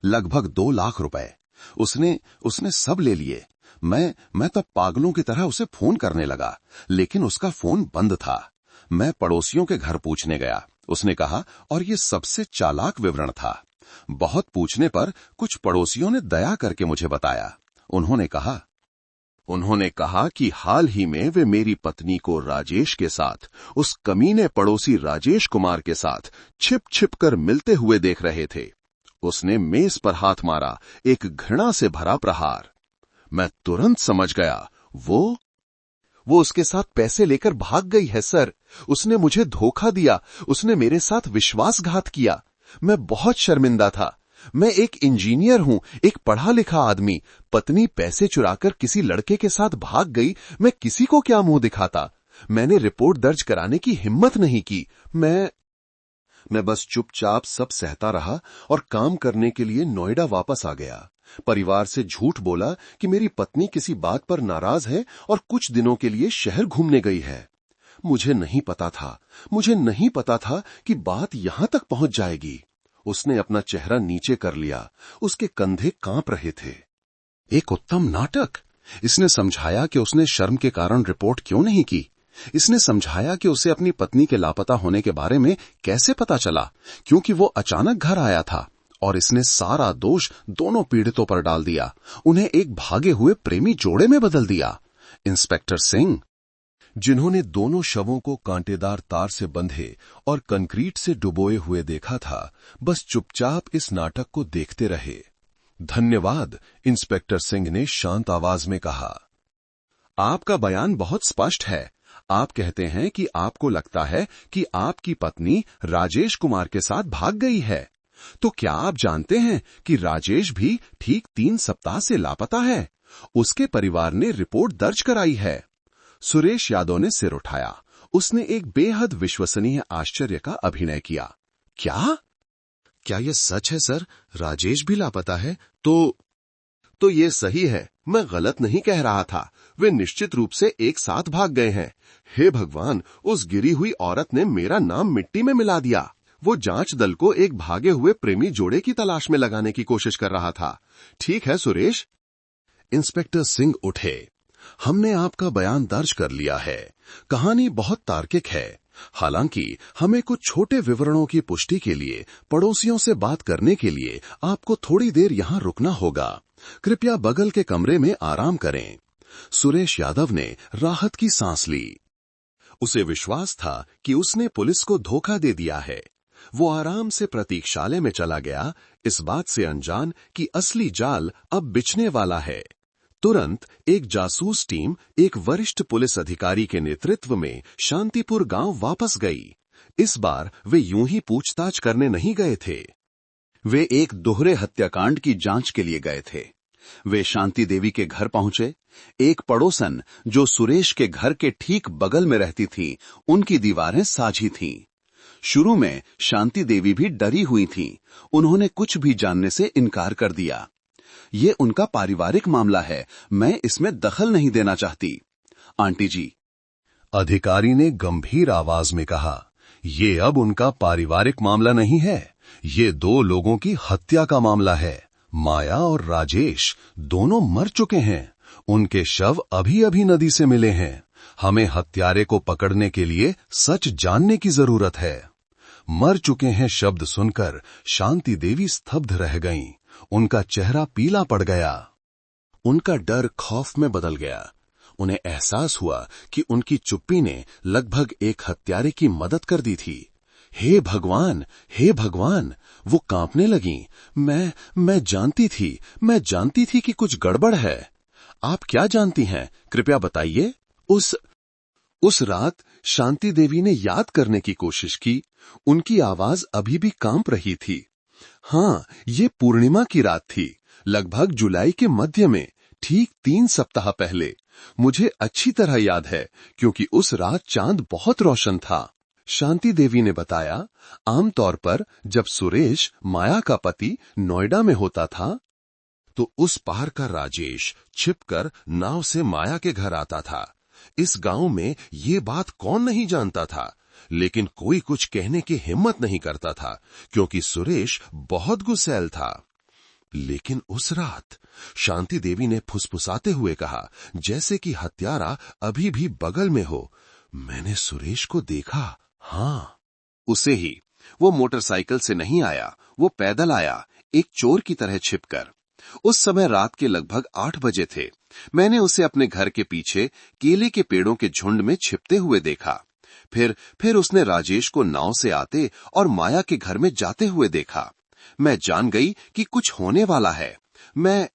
लगभग 2 लाख रुपए। उसने सब ले लिए। मैं तब पागलों की तरह उसे फोन करने लगा, लेकिन उसका फोन बंद था। मैं पड़ोसियों के घर पूछने गया, उसने कहा, और ये सबसे चालाक विवरण था। बहुत पूछने पर कुछ पड़ोसियों ने दया करके मुझे बताया। उन्होंने कहा कि हाल ही में वे मेरी पत्नी को राजेश के साथ, उस कमीने पड़ोसी राजेश कुमार के साथ छिप कर मिलते हुए देख रहे थे। उसने मेज पर हाथ मारा, एक घृणा से भरा प्रहार। मैं तुरंत समझ गया, वो उसके साथ पैसे लेकर भाग गई है सर। उसने मुझे धोखा दिया। उसने मेरे साथ विश्वासघात किया। मैं बहुत शर्मिंदा था। मैं एक इंजीनियर हूं, एक पढ़ा लिखा आदमी। पत्नी पैसे चुराकर किसी लड़के के साथ भाग गई, मैं किसी को क्या मुंह दिखाता। मैंने रिपोर्ट दर्ज कराने की हिम्मत नहीं की। मैं बस चुपचाप सब सहता रहा और काम करने के लिए नोएडा वापस आ गया। परिवार से झूठ बोला कि मेरी पत्नी किसी बात पर नाराज है और कुछ दिनों के लिए शहर घूमने गई है। मुझे नहीं पता था कि बात यहां तक पहुंच जाएगी। उसने अपना चेहरा नीचे कर लिया, उसके कंधे कांप रहे थे। एक उत्तम नाटक। इसने समझाया कि उसने शर्म के कारण रिपोर्ट क्यों नहीं की। इसने समझाया कि उसे अपनी पत्नी के लापता होने के बारे में कैसे पता चला, क्योंकि वो अचानक घर आया था। और इसने सारा दोष दोनों पीड़ितों पर डाल दिया, उन्हें एक भागे हुए प्रेमी जोड़े में बदल दिया। इंस्पेक्टर सिंह, जिन्होंने दोनों शवों को कांटेदार तार से बंधे और कंक्रीट से डुबोए हुए देखा था, बस चुपचाप इस नाटक को देखते रहे। धन्यवाद, इंस्पेक्टर सिंह ने शांत आवाज में कहा। आपका बयान बहुत स्पष्ट है। आप कहते हैं कि आपको लगता है कि आपकी पत्नी राजेश कुमार के साथ भाग गई है। तो क्या आप जानते हैं कि राजेश भी ठीक 3 सप्ताह से लापता है? उसके परिवार ने रिपोर्ट दर्ज कराई है। सुरेश यादव ने सिर उठाया। उसने एक बेहद विश्वसनीय आश्चर्य का अभिनय किया। क्या यह सच है सर? राजेश भी लापता है? तो ये सही है, मैं गलत नहीं कह रहा था। वे निश्चित रूप से एक साथ भाग गए हैं। हे भगवान, उस गिरी हुई औरत ने मेरा नाम मिट्टी में मिला दिया। वो जांच दल को एक भागे हुए प्रेमी जोड़े की तलाश में लगाने की कोशिश कर रहा था। ठीक है सुरेश। इंस्पेक्टर सिंह उठे। हमने आपका बयान दर्ज कर लिया है। कहानी बहुत तार्किक है। हालांकि हमें कुछ छोटे विवरणों की पुष्टि के लिए पड़ोसियों से बात करने के लिए आपको थोड़ी देर यहां रुकना होगा। कृपया बगल के कमरे में आराम करें। सुरेश यादव ने राहत की सांस ली। उसे विश्वास था कि उसने पुलिस को धोखा दे दिया है। वो आराम से प्रतीक्षालय में चला गया, इस बात से अनजान कि असली जाल अब बिछने वाला है। तुरंत एक जासूस टीम एक वरिष्ठ पुलिस अधिकारी के नेतृत्व में शांतिपुर गांव वापस गई। इस बार वे यूं ही पूछताछ करने नहीं गए थे। वे एक दोहरे हत्याकांड की जांच के लिए गए थे। वे शांति देवी के घर पहुंचे। एक पड़ोसन जो सुरेश के घर के ठीक बगल में रहती थी, उनकी दीवारें साझी थीं। शुरू में शांति देवी भी डरी हुई थीं। उन्होंने कुछ भी जानने से इनकार कर दिया। ये उनका पारिवारिक मामला है, मैं इसमें दखल नहीं देना चाहती। आंटी जी, अधिकारी ने गंभीर आवाज में कहा, ये अब उनका पारिवारिक मामला नहीं है, ये दो लोगों की हत्या का मामला है। माया और राजेश दोनों मर चुके हैं। उनके शव अभी अभी नदी से मिले हैं। हमें हत्यारे को पकड़ने के लिए सच जानने की जरूरत है। मर चुके हैं शब्द सुनकर शांति देवी स्तब्ध रह गईं। उनका चेहरा पीला पड़ गया। उनका डर खौफ में बदल गया। उन्हें एहसास हुआ कि उनकी चुप्पी ने लगभग एक हत्यारे की मदद कर दी थी। हे भगवान, हे भगवान, वो कांपने लगीं। मैं जानती थी कि कुछ गड़बड़ है। आप क्या जानती हैं, कृपया बताइए। उस रात शांति देवी ने याद करने की कोशिश की। उनकी आवाज अभी भी कांप रही थी। हाँ, ये पूर्णिमा की रात थी, लगभग जुलाई के मध्य में, ठीक 3 सप्ताह पहले। मुझे अच्छी तरह याद है क्योंकि उस रात चांद बहुत रोशन था। शांति देवी ने बताया, आमतौर पर जब सुरेश, माया का पति, नोएडा में होता था तो उस पार का राजेश छिपकर नाव से माया के घर आता था। इस गांव में ये बात कौन नहीं जानता था, लेकिन कोई कुछ कहने की हिम्मत नहीं करता था क्योंकि सुरेश बहुत गुस्सैल था। लेकिन उस रात शांति देवी ने फुसफुसाते हुए कहा, जैसे कि हत्यारा अभी भी बगल में हो, मैंने सुरेश को देखा। हाँ, उसे ही। वो मोटरसाइकिल से नहीं आया, वो पैदल आया, एक चोर की तरह छिपकर। उस समय रात के लगभग 8 बजे थे। मैंने उसे अपने घर के पीछे केले के पेड़ों के झुंड में छिपते हुए देखा। फिर उसने राजेश को नाव से आते और माया के घर में जाते हुए देखा। मैं जान गई कि कुछ होने वाला है। मैं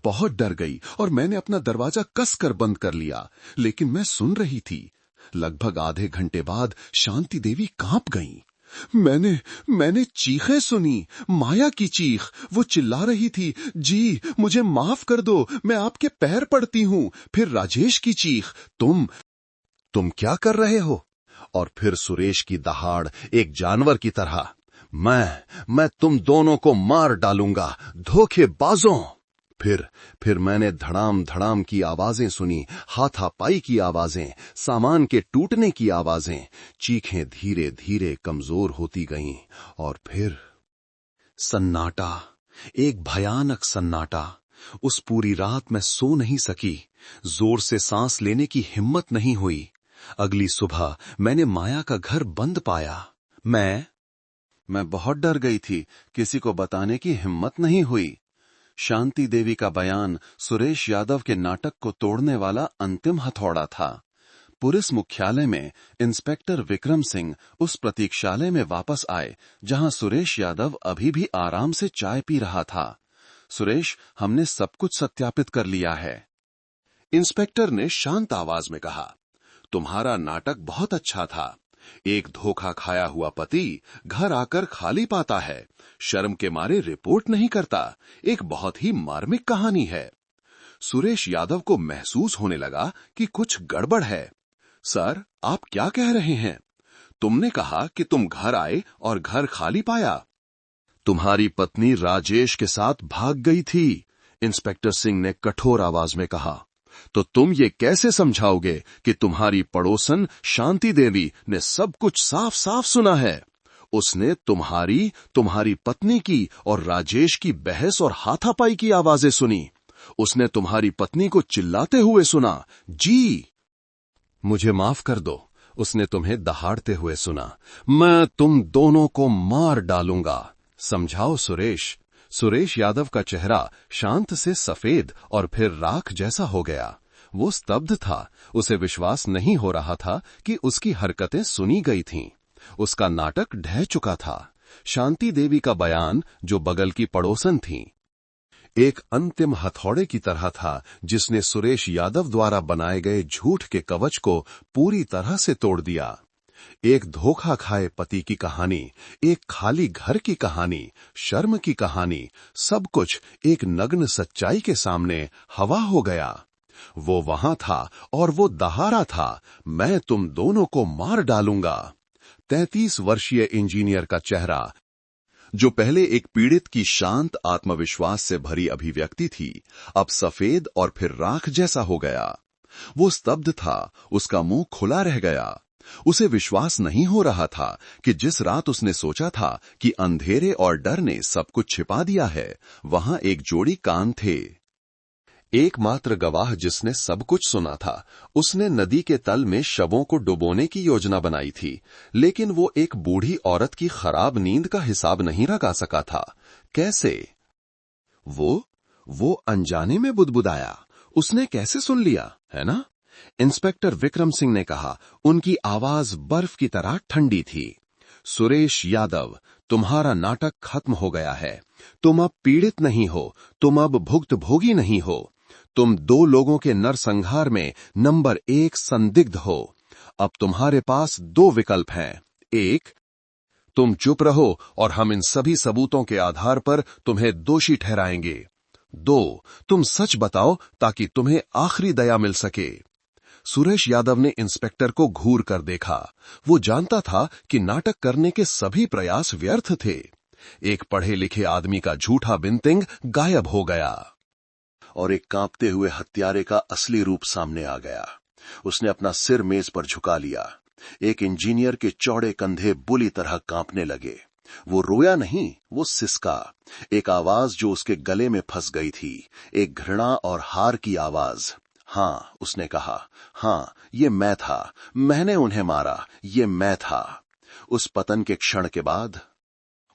बहुत डर गई और मैंने अपना दरवाजा कसकर बंद कर लिया, लेकिन मैं सुन रही थी। लगभग आधे घंटे बाद शांति देवी कांप गईं। मैंने चीखें सुनी, माया की चीख। वो चिल्ला रही थी, जी मुझे माफ कर दो, मैं आपके पैर पड़ती हूं। फिर राजेश की चीख, तुम क्या कर रहे हो? और फिर सुरेश की दहाड़ एक जानवर की तरह, मैं तुम दोनों को मार डालूंगा, धोखेबाजों। फिर मैंने धड़ाम धड़ाम की आवाजें सुनी, हाथापाई की आवाजें, सामान के टूटने की आवाजें। चीखें धीरे धीरे कमजोर होती गईं और फिर सन्नाटा, एक भयानक सन्नाटा। उस पूरी रात मैं सो नहीं सकी, जोर से सांस लेने की हिम्मत नहीं हुई। अगली सुबह मैंने माया का घर बंद पाया। मैं बहुत डर गई थी, किसी को बताने की हिम्मत नहीं हुई। शांति देवी का बयान सुरेश यादव के नाटक को तोड़ने वाला अंतिम हथौड़ा था। पुलिस मुख्यालय में इंस्पेक्टर विक्रम सिंह उस प्रतीक्षालय में वापस आए जहां सुरेश यादव अभी भी आराम से चाय पी रहा था। सुरेश, हमने सब कुछ सत्यापित कर लिया है, इंस्पेक्टर ने शांत आवाज में कहा। तुम्हारा नाटक बहुत अच्छा था। एक धोखा खाया हुआ पति घर आकर खाली पाता है, शर्म के मारे रिपोर्ट नहीं करता। एक बहुत ही मार्मिक कहानी है। सुरेश यादव को महसूस होने लगा कि कुछ गड़बड़ है। सर, आप क्या कह रहे हैं? तुमने कहा कि तुम घर आए और घर खाली पाया। तुम्हारी पत्नी राजेश के साथ भाग गई थी, इंस्पेक्टर सिंह ने कठोर आवाज में कहा। तो तुम ये कैसे समझाओगे कि तुम्हारी पड़ोसन शांति देवी ने सब कुछ साफ साफ सुना है? उसने तुम्हारी पत्नी की और राजेश की बहस और हाथापाई की आवाजें सुनी। उसने तुम्हारी पत्नी को चिल्लाते हुए सुना, जी मुझे माफ कर दो, उसने तुम्हें दहाड़ते हुए सुना, मैं तुम दोनों को मार डालूंगा। समझाओ सुरेश। सुरेश यादव का चेहरा शांत से सफेद और फिर राख जैसा हो गया। वो स्तब्ध था। उसे विश्वास नहीं हो रहा था कि उसकी हरकतें सुनी गई थीं। उसका नाटक ढह चुका था। शांति देवी का बयान, जो बगल की पड़ोसन थीं, एक अंतिम हथौड़े की तरह था जिसने सुरेश यादव द्वारा बनाए गए झूठ के कवच को पूरी तरह से तोड़ दिया। एक धोखा खाए पति की कहानी, एक खाली घर की कहानी, शर्म की कहानी, सब कुछ एक नग्न सच्चाई के सामने हवा हो गया। वो वहां था और वो दहाड़ा था, मैं तुम दोनों को मार डालूंगा। 33 वर्षीय इंजीनियर का चेहरा, जो पहले एक पीड़ित की शांत आत्मविश्वास से भरी अभिव्यक्ति थी, अब सफेद और फिर राख जैसा हो गया। वो स्तब्ध था, उसका मुंह खुला रह गया। उसे विश्वास नहीं हो रहा था कि जिस रात उसने सोचा था कि अंधेरे और डर ने सब कुछ छिपा दिया है, वहां एक जोड़ी कान थे। एकमात्र गवाह जिसने सब कुछ सुना था, उसने नदी के तल में शवों को डुबोने की योजना बनाई थी, लेकिन वो एक बूढ़ी औरत की खराब नींद का हिसाब नहीं लगा सका था। कैसे? वो अनजाने में बुदबुदाया। उसने कैसे सुन लिया, है ना? इंस्पेक्टर विक्रम सिंह ने कहा। उनकी आवाज बर्फ की तरह ठंडी थी। सुरेश यादव, तुम्हारा नाटक खत्म हो गया है। तुम अब पीड़ित नहीं हो, तुम अब भुक्तभोगी नहीं हो। तुम 2 लोगों के नरसंहार में नंबर 1 संदिग्ध हो। अब तुम्हारे पास 2 विकल्प हैं। 1, तुम चुप रहो और हम इन सभी सबूतों के आधार पर तुम्हें दोषी ठहराएंगे। 2, तुम सच बताओ ताकि तुम्हें आखिरी दया मिल सके। सुरेश यादव ने इंस्पेक्टर को घूर कर देखा। वो जानता था कि नाटक करने के सभी प्रयास व्यर्थ थे। एक पढ़े लिखे आदमी का झूठा बिंतिंग गायब हो गया और एक कांपते हुए हत्यारे का असली रूप सामने आ गया। उसने अपना सिर मेज पर झुका लिया। एक इंजीनियर के चौड़े कंधे बुरी तरह कांपने लगे। वो रोया नहीं, वो सिसका। एक आवाज जो उसके गले में फंस गई थी, एक घृणा और हार की आवाज। हाँ, उसने कहा, हाँ, ये मैं था, मैंने उन्हें मारा, ये मैं था। उस पतन के क्षण के बाद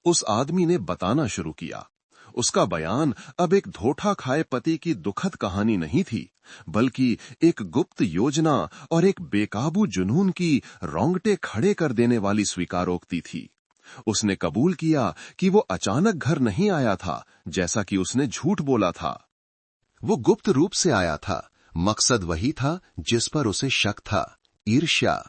उस आदमी ने बताना शुरू किया। उसका बयान अब एक धोखा खाए पति की दुखद कहानी नहीं थी, बल्कि एक गुप्त योजना और एक बेकाबू जुनून की रोंगटे खड़े कर देने वाली स्वीकारोक्ति थी। उसने कबूल किया कि वो अचानक घर नहीं आया था, जैसा कि उसने झूठ बोला था। वो गुप्त रूप से आया था। मकसद वही था जिस पर उसे शक था, ईर्ष्या।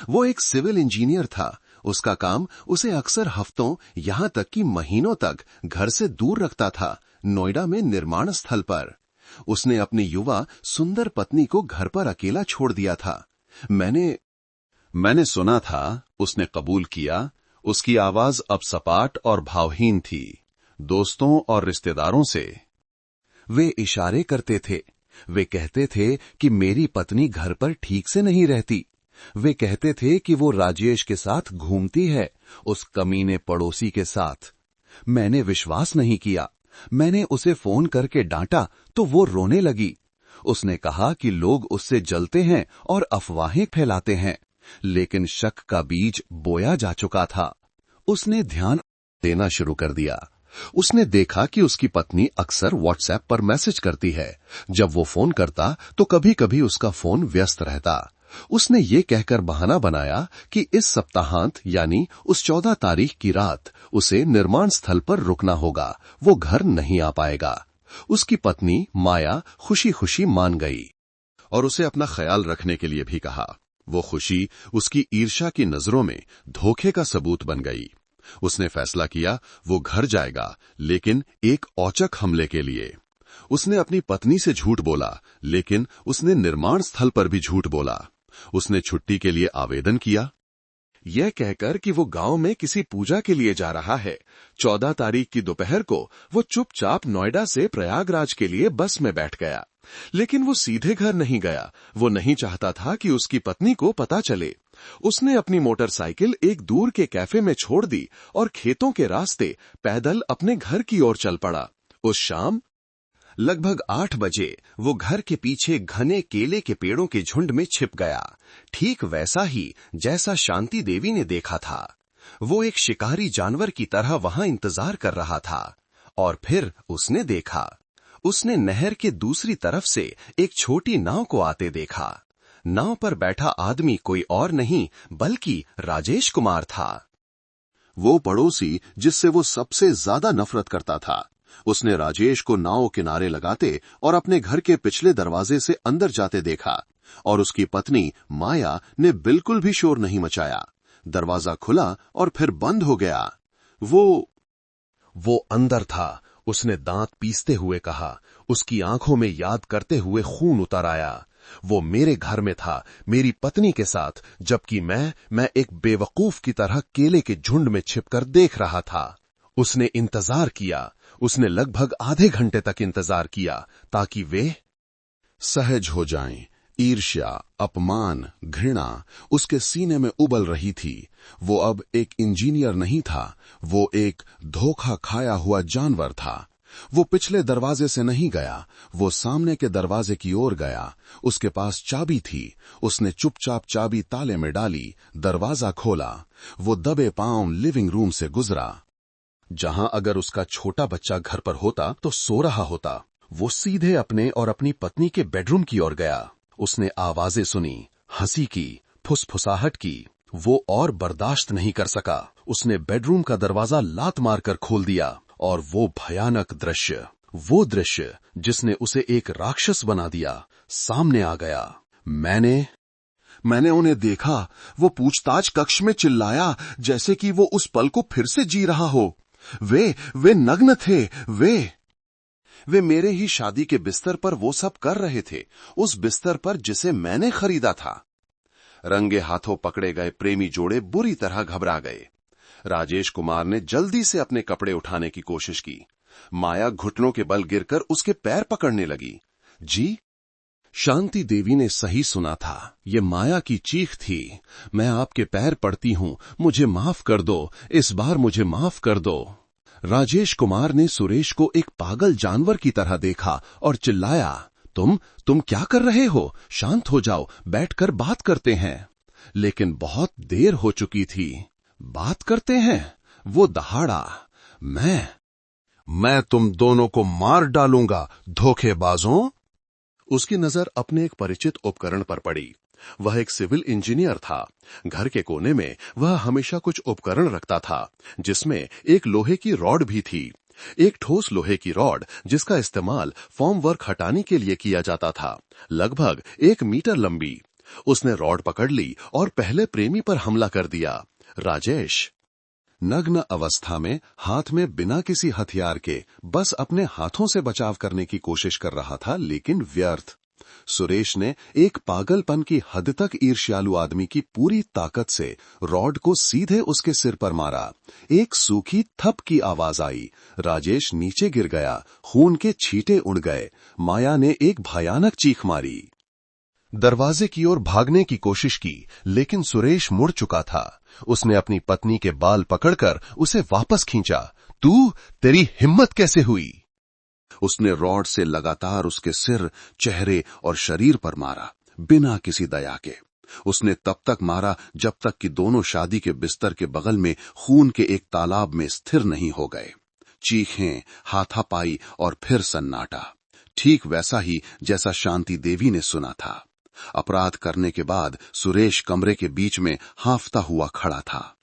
वो एक सिविल इंजीनियर था। उसका काम उसे अक्सर हफ्तों, यहां तक कि महीनों तक घर से दूर रखता था, नोएडा में निर्माण स्थल पर। उसने अपनी युवा सुंदर पत्नी को घर पर अकेला छोड़ दिया था। मैंने सुना था, उसने कबूल किया। उसकी आवाज अब सपाट और भावहीन थी। दोस्तों और रिश्तेदारों से वे इशारे करते थे। वे कहते थे कि मेरी पत्नी घर पर ठीक से नहीं रहती। वे कहते थे कि वो राजेश के साथ घूमती है, उस कमीने पड़ोसी के साथ। मैंने विश्वास नहीं किया। मैंने उसे फोन करके डांटा तो वो रोने लगी। उसने कहा कि लोग उससे जलते हैं और अफवाहें फैलाते हैं, लेकिन शक का बीज बोया जा चुका था। उसने ध्यान देना शुरू कर दिया। उसने देखा कि उसकी पत्नी अक्सर व्हाट्सएप पर मैसेज करती है। जब वो फोन करता तो कभी कभी उसका फोन व्यस्त रहता। उसने ये कहकर बहाना बनाया कि इस सप्ताहांत यानी उस 14 तारीख की रात उसे निर्माण स्थल पर रुकना होगा, वो घर नहीं आ पाएगा। उसकी पत्नी माया खुशी खुशी मान गई और उसे अपना ख्याल रखने के लिए भी कहा। वो खुशी उसकी ईर्ष्या की नजरों में धोखे का सबूत बन गई। उसने फैसला किया वो घर जाएगा, लेकिन एक औचक हमले के लिए। उसने अपनी पत्नी से झूठ बोला, लेकिन उसने निर्माण स्थल पर भी झूठ बोला। उसने छुट्टी के लिए आवेदन किया, यह कहकर कि वो गांव में किसी पूजा के लिए जा रहा है। 14 तारीख की दोपहर को वो चुपचाप नोएडा से प्रयागराज के लिए बस में बैठ गया। लेकिन वो सीधे घर नहीं गया। वो नहीं चाहता था कि उसकी पत्नी को पता चले। उसने अपनी मोटरसाइकिल एक दूर के कैफे में छोड़ दी और खेतों के रास्ते पैदल अपने घर की ओर चल पड़ा। उस शाम लगभग 8 बजे वो घर के पीछे घने केले के पेड़ों के झुंड में छिप गया, ठीक वैसा ही जैसा शांति देवी ने देखा था। वो एक शिकारी जानवर की तरह वहां इंतजार कर रहा था। और फिर उसने देखा, उसने नहर के दूसरी तरफ से एक छोटी नाव को आते देखा। नाव पर बैठा आदमी कोई और नहीं बल्कि राजेश कुमार था। वो पड़ोसी जिससे वो सबसे ज्यादा नफरत करता था। उसने राजेश को नाव किनारे लगाते और अपने घर के पिछले दरवाजे से अंदर जाते देखा और उसकी पत्नी माया ने बिल्कुल भी शोर नहीं मचाया। दरवाजा खुला और फिर बंद हो गया। वो अंदर था। उसने दांत पीसते हुए कहा। उसकी आंखों में याद करते हुए खून उतर आया। वो मेरे घर में था, मेरी पत्नी के साथ, जबकि मैं एक बेवकूफ की तरह केले के झुंड में छिपकर देख रहा था। उसने इंतजार किया। उसने लगभग आधे घंटे तक इंतजार किया ताकि वे सहज हो जाएं। ईर्ष्या, अपमान, घृणा उसके सीने में उबल रही थी। वो अब एक इंजीनियर नहीं था, वो एक धोखा खाया हुआ जानवर था। वो पिछले दरवाजे से नहीं गया, वो सामने के दरवाजे की ओर गया। उसके पास चाबी थी। उसने चुपचाप चाबी ताले में डाली, दरवाजा खोला। वो दबे पांव लिविंग रूम से गुजरा, जहां अगर उसका छोटा बच्चा घर पर होता तो सो रहा होता। वो सीधे अपने और अपनी पत्नी के बेडरूम की ओर गया। उसने आवाजें सुनी, हंसी की, फुसफुसाहट की। वो और बर्दाश्त नहीं कर सका। उसने बेडरूम का दरवाजा लात मारकर खोल दिया और वो भयानक दृश्य, वो दृश्य जिसने उसे एक राक्षस बना दिया, सामने आ गया। मैंने उन्हें देखा। वो पूछताछ कक्ष में चिल्लाया जैसे कि वो उस पल को फिर से जी रहा हो। वे नग्न थे। वे मेरे ही शादी के बिस्तर पर वो सब कर रहे थे, उस बिस्तर पर जिसे मैंने खरीदा था। रंगे हाथों पकड़े गए प्रेमी जोड़े बुरी तरह घबरा गए। राजेश कुमार ने जल्दी से अपने कपड़े उठाने की कोशिश की। माया घुटनों के बल गिरकर उसके पैर पकड़ने लगी। जी, शांति देवी ने सही सुना था। ये माया की चीख थी। मैं आपके पैर पड़ती हूं, मुझे माफ कर दो, इस बार मुझे माफ कर दो। राजेश कुमार ने सुरेश को एक पागल जानवर की तरह देखा और चिल्लाया, तुम क्या कर रहे हो? शांत हो जाओ, बैठकर बात करते हैं। लेकिन बहुत देर हो चुकी थी। बात करते हैं? वो दहाड़ा, मैं तुम दोनों को मार डालूंगा, धोखेबाजों। उसकी नजर अपने एक परिचित उपकरण पर पड़ी। वह एक सिविल इंजीनियर था। घर के कोने में वह हमेशा कुछ उपकरण रखता था, जिसमें एक लोहे की रॉड भी थी। एक ठोस लोहे की रॉड जिसका इस्तेमाल फॉर्म वर्क हटाने के लिए किया जाता था, लगभग 1 मीटर लंबी। उसने रॉड पकड़ ली और पहले प्रेमी पर हमला कर दिया। राजेश नग्न अवस्था में, हाथ में बिना किसी हथियार के, बस अपने हाथों से बचाव करने की कोशिश कर रहा था, लेकिन व्यर्थ। सुरेश ने एक पागलपन की हद तक ईर्ष्यालु आदमी की पूरी ताकत से रॉड को सीधे उसके सिर पर मारा। एक सूखी थप की आवाज आई। राजेश नीचे गिर गया। खून के छींटे उड़ गए। माया ने एक भयानक चीख मारी। दरवाजे की ओर भागने की कोशिश की, लेकिन सुरेश मुड़ चुका था। उसने अपनी पत्नी के बाल पकड़कर उसे वापस खींचा। तेरी हिम्मत कैसे हुई? उसने रॉड से लगातार उसके सिर, चेहरे और शरीर पर मारा, बिना किसी दया के। उसने तब तक मारा जब तक कि दोनों शादी के बिस्तर के बगल में खून के एक तालाब में स्थिर नहीं हो गए। चीखें, हाथापाई और फिर सन्नाटा, ठीक वैसा ही जैसा शांति देवी ने सुना था। अपराध करने के बाद सुरेश कमरे के बीच में हांफता हुआ खड़ा था।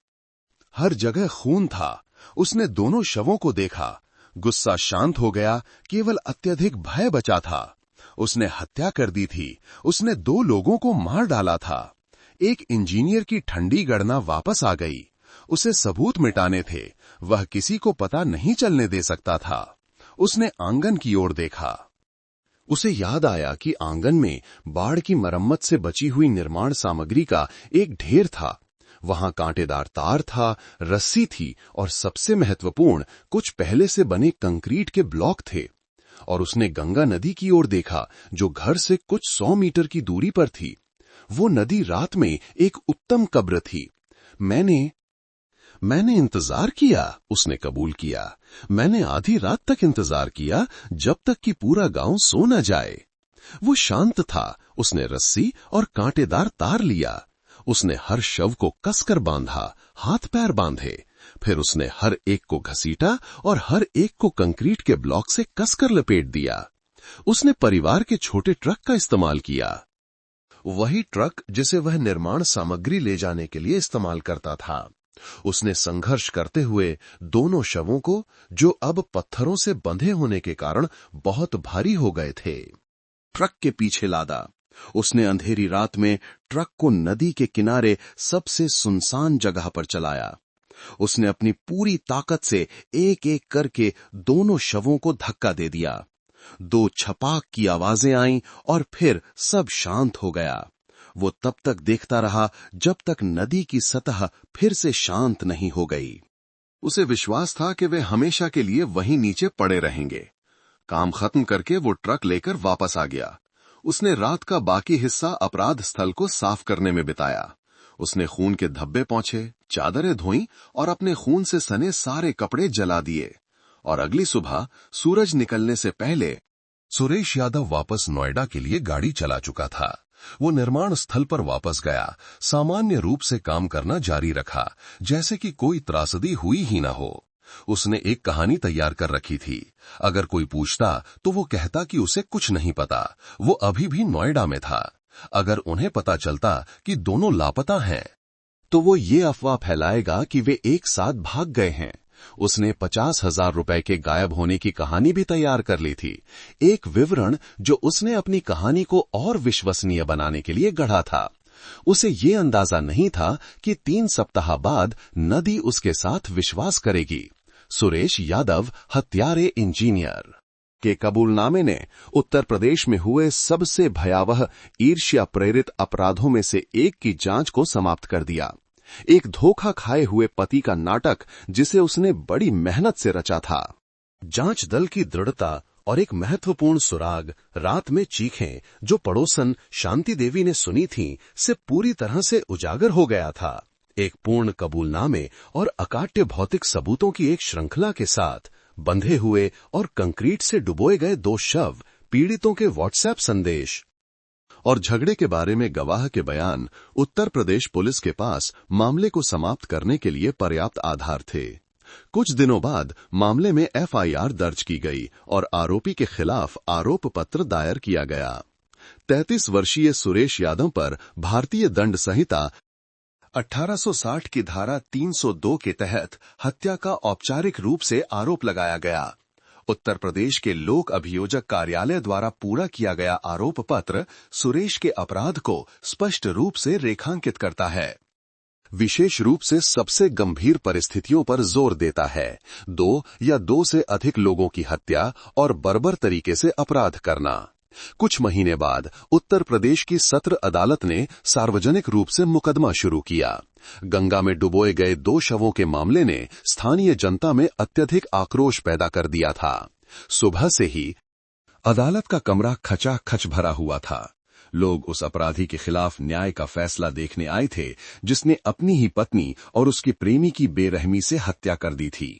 हर जगह खून था। उसने दोनों शवों को देखा। गुस्सा शांत हो गया, केवल अत्यधिक भय बचा था। उसने हत्या कर दी थी। उसने 2 लोगों को मार डाला था। एक इंजीनियर की ठंडी गणना वापस आ गई। उसे सबूत मिटाने थे। वह किसी को पता नहीं चलने दे सकता था। उसने आंगन की ओर देखा। उसे याद आया कि आंगन में बाढ़ की मरम्मत से बची हुई निर्माण सामग्री का एक ढेर था। वहां कांटेदार तार था, रस्सी थी और सबसे महत्वपूर्ण, कुछ पहले से बने कंक्रीट के ब्लॉक थे। और उसने गंगा नदी की ओर देखा, जो घर से कुछ 100 मीटर की दूरी पर थी। वो नदी रात में एक उत्तम कब्र थी। मैंने इंतजार किया, उसने कबूल किया। मैंने आधी रात तक इंतजार किया, जब तक कि पूरा गांव सो न जाए। वो शांत था। उसने रस्सी और कांटेदार तार लिया। उसने हर शव को कसकर बांधा, हाथ पैर बांधे। फिर उसने हर एक को घसीटा और हर एक को कंक्रीट के ब्लॉक से कसकर लपेट दिया। उसने परिवार के छोटे ट्रक का इस्तेमाल किया, वही ट्रक जिसे वह निर्माण सामग्री ले जाने के लिए इस्तेमाल करता था। उसने संघर्ष करते हुए दोनों शवों को, जो अब पत्थरों से बंधे होने के कारण बहुत भारी हो गए थे, ट्रक के पीछे लादा। उसने अंधेरी रात में ट्रक को नदी के किनारे सबसे सुनसान जगह पर चलाया। उसने अपनी पूरी ताकत से एक एक करके दोनों शवों को धक्का दे दिया। 2 छपाक की आवाजें आईं और फिर सब शांत हो गया। वो तब तक देखता रहा जब तक नदी की सतह फिर से शांत नहीं हो गई। उसे विश्वास था कि वे हमेशा के लिए वहीं नीचे पड़े रहेंगे। काम खत्म करके वो ट्रक लेकर वापस आ गया। उसने रात का बाकी हिस्सा अपराध स्थल को साफ करने में बिताया। उसने खून के धब्बे पोंछे, चादरें धोईं और अपने खून से सने सारे कपड़े जला दिए। और अगली सुबह सूरज निकलने से पहले सुरेश यादव वापस नोएडा के लिए गाड़ी चला चुका था। वो निर्माण स्थल पर वापस गया, सामान्य रूप से काम करना जारी रखा, जैसे कि कोई त्रासदी हुई ही न हो। उसने एक कहानी तैयार कर रखी थी। अगर कोई पूछता तो वो कहता कि उसे कुछ नहीं पता, वो अभी भी नोएडा में था। अगर उन्हें पता चलता कि दोनों लापता हैं, तो वो ये अफवाह फैलाएगा कि वे एक साथ भाग गए हैं। उसने 50,000 रुपए के गायब होने की कहानी भी तैयार कर ली थी, एक विवरण जो उसने अपनी कहानी को और विश्वसनीय बनाने के लिए गढ़ा था। उसे ये अंदाजा नहीं था कि 3 सप्ताह बाद नदी उसके साथ विश्वास करेगी। सुरेश यादव, हत्यारे इंजीनियर के कबूलनामे ने उत्तर प्रदेश में हुए सबसे भयावह ईर्ष्या प्रेरित अपराधों में से एक की जांच को समाप्त कर दिया। एक धोखा खाए हुए पति का नाटक जिसे उसने बड़ी मेहनत से रचा था। जांच दल की दृढ़ता और एक महत्वपूर्ण सुराग, रात में चीखें जो पड़ोसन शांति देवी ने सुनी थीं, से पूरी तरह से उजागर हो गया था। एक पूर्ण कबूलनामे और अकाट्य भौतिक सबूतों की एक श्रृंखला के साथ बंधे हुए और कंक्रीट से डुबोए गए 2 शव, पीड़ितों के व्हाट्सएप संदेश और झगड़े के बारे में गवाह के बयान, उत्तर प्रदेश पुलिस के पास मामले को समाप्त करने के लिए पर्याप्त आधार थे। कुछ दिनों बाद मामले में एफआईआर दर्ज की गई और आरोपी के खिलाफ आरोप पत्र दायर किया गया। 33 वर्षीय सुरेश यादव पर भारतीय दंड संहिता 1860 की धारा 302 के तहत हत्या का औपचारिक रूप से आरोप लगाया गया। उत्तर प्रदेश के लोक अभियोजक कार्यालय द्वारा पूरा किया गया आरोप पत्र सुरेश के अपराध को स्पष्ट रूप से रेखांकित करता है। विशेष रूप से सबसे गंभीर परिस्थितियों पर जोर देता है। 2 या 2 से अधिक लोगों की हत्या और बर्बर तरीके से अपराध करना। कुछ महीने बाद उत्तर प्रदेश की सत्र अदालत ने सार्वजनिक रूप से मुकदमा शुरू किया। गंगा में डुबोए गए 2 शवों के मामले ने स्थानीय जनता में अत्यधिक आक्रोश पैदा कर दिया था। सुबह से ही अदालत का कमरा खचाखच भरा हुआ था। लोग उस अपराधी के खिलाफ न्याय का फैसला देखने आए थे जिसने अपनी ही पत्नी और उसके प्रेमी की बेरहमी से हत्या कर दी थी।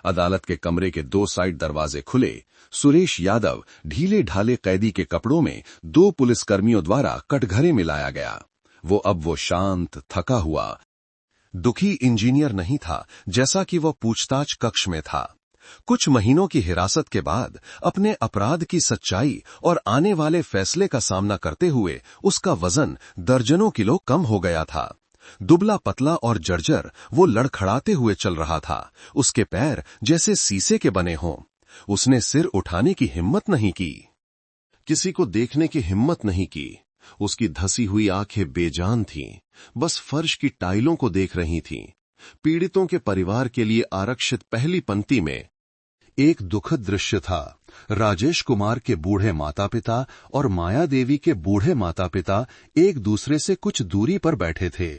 अदालत के कमरे के 2 साइड दरवाजे खुले। सुरेश यादव ढीले ढाले कैदी के कपड़ों में 2 पुलिसकर्मियों द्वारा कटघरे में लाया गया। वो शांत, थका हुआ, दुखी इंजीनियर नहीं था जैसा कि वह पूछताछ कक्ष में था। कुछ महीनों की हिरासत के बाद अपने अपराध की सच्चाई और आने वाले फैसले का सामना करते हुए उसका वजन दर्जनों किलो कम हो गया था। दुबला पतला और जर्जर वो लड़खड़ाते हुए चल रहा था। उसके पैर जैसे शीशे के बने हों। उसने सिर उठाने की हिम्मत नहीं की, किसी को देखने की हिम्मत नहीं की। उसकी धसी हुई आंखें बेजान थीं, बस फर्श की टाइलों को देख रही थीं। पीड़ितों के परिवार के लिए आरक्षित पहली पंक्ति में एक दुखद दृश्य था। राजेश कुमार के बूढ़े माता पिता और माया देवी के बूढ़े माता पिता एक दूसरे से कुछ दूरी पर बैठे थे।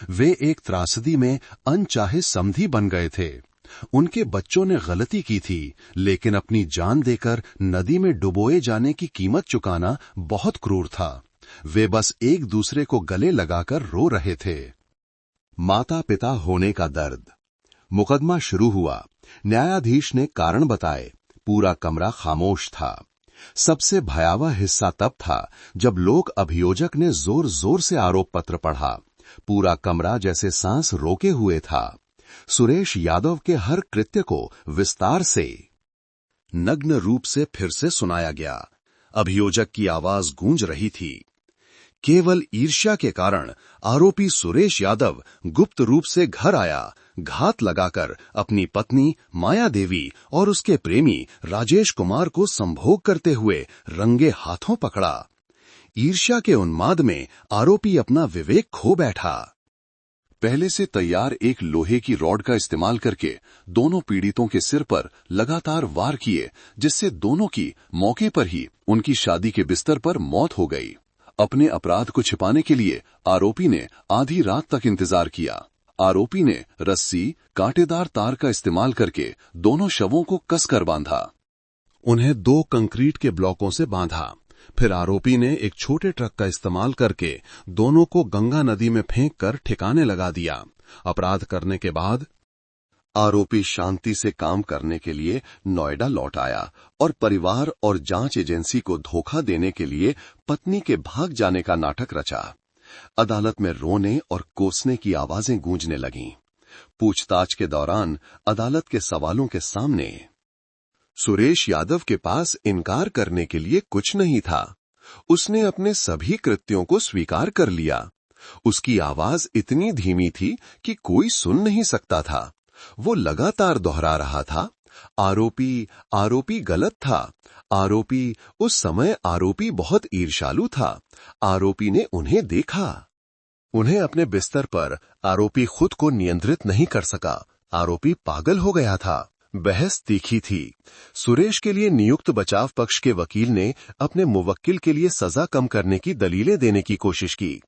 वे एक त्रासदी में अनचाहे समधी बन गए थे। उनके बच्चों ने गलती की थी, लेकिन अपनी जान देकर नदी में डुबोए जाने की कीमत चुकाना बहुत क्रूर था। वे बस एक दूसरे को गले लगाकर रो रहे थे। माता पिता होने का दर्द। मुकदमा शुरू हुआ। न्यायाधीश ने कारण बताए। पूरा कमरा खामोश था। सबसे भयावह हिस्सा तब था जब लोक अभियोजक ने जोर जोर से आरोप पत्र पढ़ा। पूरा कमरा जैसे सांस रोके हुए था। सुरेश यादव के हर कृत्य को विस्तार से, नग्न रूप से फिर से सुनाया गया। अभियोजक की आवाज गूंज रही थी। केवल ईर्ष्या के कारण आरोपी सुरेश यादव गुप्त रूप से घर आया, घात लगाकर अपनी पत्नी माया देवी और उसके प्रेमी राजेश कुमार को संभोग करते हुए रंगे हाथों पकड़ा। ईर्ष्या के उन्माद में आरोपी अपना विवेक खो बैठा। पहले से तैयार एक लोहे की रॉड का इस्तेमाल करके दोनों पीड़ितों के सिर पर लगातार वार किए, जिससे दोनों की मौके पर ही उनकी शादी के बिस्तर पर मौत हो गई। अपने अपराध को छिपाने के लिए आरोपी ने आधी रात तक इंतजार किया। आरोपी ने रस्सी, कांटेदार तार का इस्तेमाल करके दोनों शवों को कसकर बांधा। उन्हें 2 कंक्रीट के ब्लॉकों से बांधा। फिर आरोपी ने एक छोटे ट्रक का इस्तेमाल करके दोनों को गंगा नदी में फेंककर ठिकाने लगा दिया। अपराध करने के बाद आरोपी शांति से काम करने के लिए नोएडा लौट आया और परिवार और जांच एजेंसी को धोखा देने के लिए पत्नी के भाग जाने का नाटक रचा। अदालत में रोने और कोसने की आवाजें गूंजने लगीं। पूछताछ के दौरान अदालत के सवालों के सामने सुरेश यादव के पास इनकार करने के लिए कुछ नहीं था। उसने अपने सभी कृत्यों को स्वीकार कर लिया। उसकी आवाज इतनी धीमी थी कि कोई सुन नहीं सकता था। वो लगातार दोहरा रहा था, आरोपी आरोपी गलत था, आरोपी उस समय आरोपी बहुत ईर्ष्यालु था, आरोपी ने उन्हें देखा। उन्हें अपने बिस्तर पर आरोपी खुद को नियंत्रित नहीं कर सका। आरोपी पागल हो गया था। बहस तीखी थी। सुरेश के लिए नियुक्त बचाव पक्ष के वकील ने अपने मुवक्किल के लिए सजा कम करने की दलीलें देने की कोशिश की।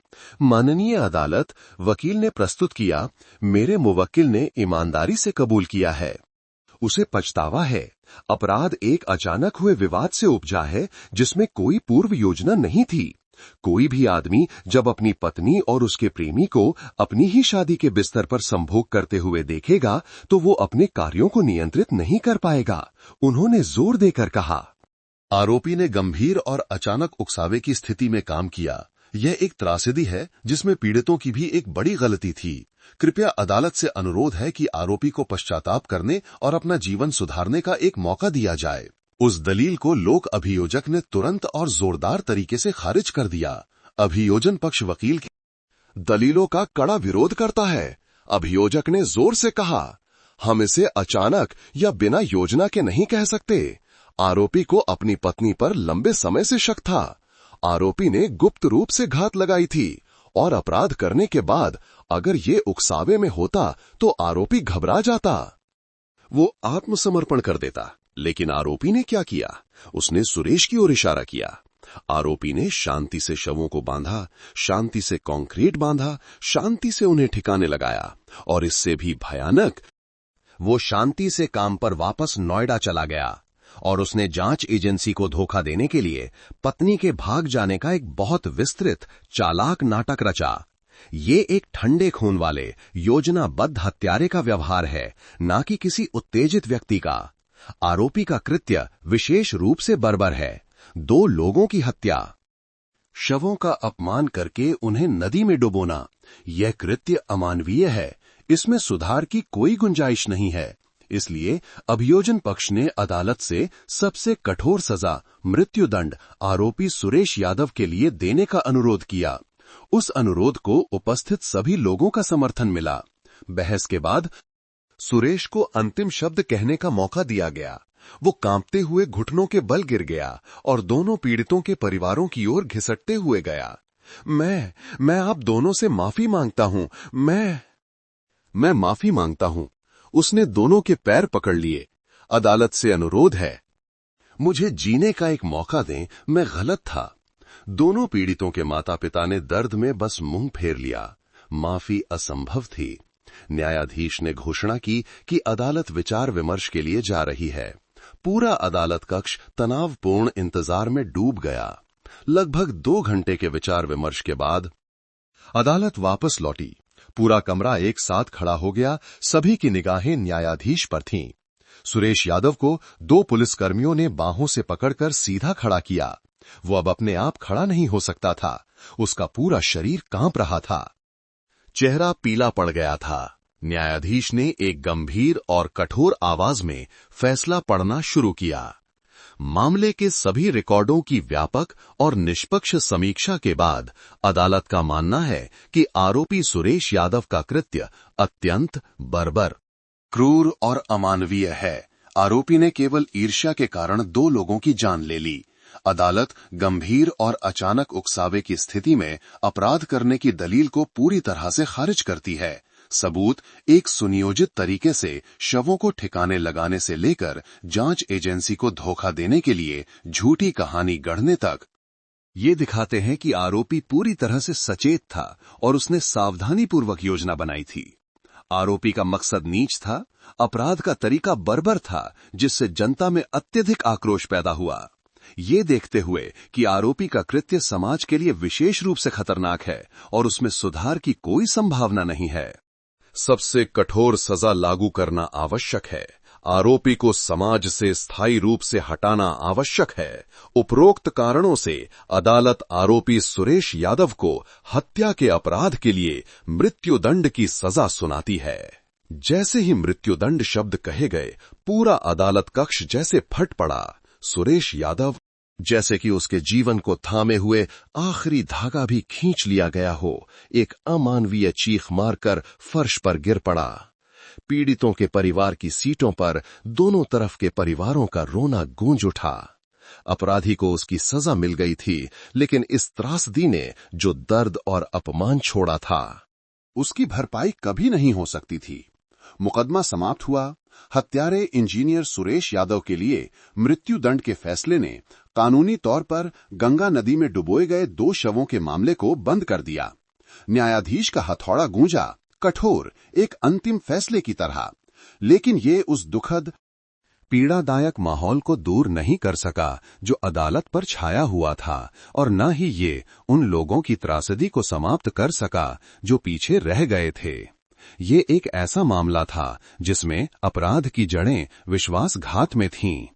माननीय अदालत, वकील ने प्रस्तुत किया, मेरे मुवक्किल ने ईमानदारी से कबूल किया है। उसे पछतावा है। अपराध एक अचानक हुए विवाद से उपजा है जिसमें कोई पूर्व योजना नहीं थी। कोई भी आदमी जब अपनी पत्नी और उसके प्रेमी को अपनी ही शादी के बिस्तर पर संभोग करते हुए देखेगा तो वो अपने कार्यों को नियंत्रित नहीं कर पाएगा। उन्होंने जोर देकर कहा। आरोपी ने गंभीर और अचानक उकसावे की स्थिति में काम किया। यह एक त्रासदी है जिसमें पीड़ितों की भी एक बड़ी गलती थी। कृपया अदालत से अनुरोध है कि आरोपी को पश्चाताप करने और अपना जीवन सुधारने का एक मौका दिया जाए। उस दलील को लोक अभियोजक ने तुरंत और जोरदार तरीके से खारिज कर दिया। अभियोजन पक्ष वकील की दलीलों का कड़ा विरोध करता है। अभियोजक ने जोर से कहा, हम इसे अचानक या बिना योजना के नहीं कह सकते। आरोपी को अपनी पत्नी पर लंबे समय से शक था। आरोपी ने गुप्त रूप से घात लगाई थी और अपराध करने के बाद अगर ये उकसावे में होता तो आरोपी घबरा जाता, वो आत्मसमर्पण कर देता। लेकिन आरोपी ने क्या किया? उसने सुरेश की ओर इशारा किया। आरोपी ने शांति से शवों को बांधा, शांति से कंक्रीट बांधा, शांति से उन्हें ठिकाने लगाया और इससे भी भयानक, वो शांति से काम पर वापस नोएडा चला गया और उसने जांच एजेंसी को धोखा देने के लिए पत्नी के भाग जाने का एक बहुत विस्तृत चालाक नाटक रचा। ये एक ठंडे खून वाले योजनाबद्ध हत्यारे का व्यवहार है, न कि किसी उत्तेजित व्यक्ति का। आरोपी का कृत्य विशेष रूप से बर्बर है। 2 लोगों की हत्या, शवों का अपमान करके उन्हें नदी में डुबोना, यह कृत्य अमानवीय है। इसमें सुधार की कोई गुंजाइश नहीं है। इसलिए अभियोजन पक्ष ने अदालत से सबसे कठोर सजा, मृत्युदंड आरोपी सुरेश यादव के लिए देने का अनुरोध किया। उस अनुरोध को उपस्थित सभी लोगों का समर्थन मिला। बहस के बाद सुरेश को अंतिम शब्द कहने का मौका दिया गया। वो कांपते हुए घुटनों के बल गिर गया और दोनों पीड़ितों के परिवारों की ओर घिसटते हुए गया। मैं आप दोनों से माफी मांगता हूं। मैं माफी मांगता हूं। उसने दोनों के पैर पकड़ लिए। अदालत से अनुरोध है, मुझे जीने का एक मौका दें, मैं गलत था। दोनों पीड़ितों के माता पिता ने दर्द में बस मुंह फेर लिया। माफी असंभव थी। न्यायाधीश ने घोषणा की कि अदालत विचार विमर्श के लिए जा रही है। पूरा अदालत कक्ष तनावपूर्ण इंतजार में डूब गया। लगभग 2 घंटे के विचार विमर्श के बाद अदालत वापस लौटी। पूरा कमरा एक साथ खड़ा हो गया। सभी की निगाहें न्यायाधीश पर थीं। सुरेश यादव को 2 पुलिसकर्मियों ने बाहों से पकड़कर सीधा खड़ा किया। वो अब अपने आप खड़ा नहीं हो सकता था। उसका पूरा शरीर कांप रहा था। चेहरा पीला पड़ गया था। न्यायाधीश ने एक गंभीर और कठोर आवाज में फैसला पढ़ना शुरू किया। मामले के सभी रिकॉर्डों की व्यापक और निष्पक्ष समीक्षा के बाद अदालत का मानना है कि आरोपी सुरेश यादव का कृत्य अत्यंत बर्बर, क्रूर और अमानवीय है। आरोपी ने केवल ईर्ष्या के कारण 2 लोगों की जान ले ली। अदालत गंभीर और अचानक उकसावे की स्थिति में अपराध करने की दलील को पूरी तरह से खारिज करती है। सबूत एक सुनियोजित तरीके से शवों को ठिकाने लगाने से लेकर जांच एजेंसी को धोखा देने के लिए झूठी कहानी गढ़ने तक ये दिखाते हैं कि आरोपी पूरी तरह से सचेत था और उसने सावधानीपूर्वक योजना बनाई थी। आरोपी का मकसद नीच था, अपराध का तरीका बर्बर था, जिससे जनता में अत्यधिक आक्रोश पैदा हुआ। ये देखते हुए कि आरोपी का कृत्य समाज के लिए विशेष रूप से खतरनाक है और उसमें सुधार की कोई संभावना नहीं है, सबसे कठोर सजा लागू करना आवश्यक है। आरोपी को समाज से स्थायी रूप से हटाना आवश्यक है। उपरोक्त कारणों से अदालत आरोपी सुरेश यादव को हत्या के अपराध के लिए मृत्युदंड की सजा सुनाती है। जैसे ही मृत्युदंड शब्द कहे गए, पूरा अदालत कक्ष जैसे फट पड़ा। सुरेश यादव जैसे कि उसके जीवन को थामे हुए आखिरी धागा भी खींच लिया गया हो, एक अमानवीय चीख मारकर फर्श पर गिर पड़ा। पीड़ितों के परिवार की सीटों पर दोनों तरफ के परिवारों का रोना गूंज उठा। अपराधी को उसकी सजा मिल गई थी, लेकिन इस त्रासदी ने जो दर्द और अपमान छोड़ा था, उसकी भरपाई कभी नहीं हो सकती थी। मुकदमा समाप्त हुआ। हत्यारे इंजीनियर सुरेश यादव के लिए मृत्युदंड के फैसले ने कानूनी तौर पर गंगा नदी में डुबोए गए 2 शवों के मामले को बंद कर दिया। न्यायाधीश का हथौड़ा गूंजा, कठोर, एक अंतिम फैसले की तरह। लेकिन ये उस दुखद, पीड़ादायक माहौल को दूर नहीं कर सका जो अदालत पर छाया हुआ था, और न ही ये उन लोगों की त्रासदी को समाप्त कर सका जो पीछे रह गए थे। ये एक ऐसा मामला था जिसमें अपराध की जड़ें विश्वासघात में थीं।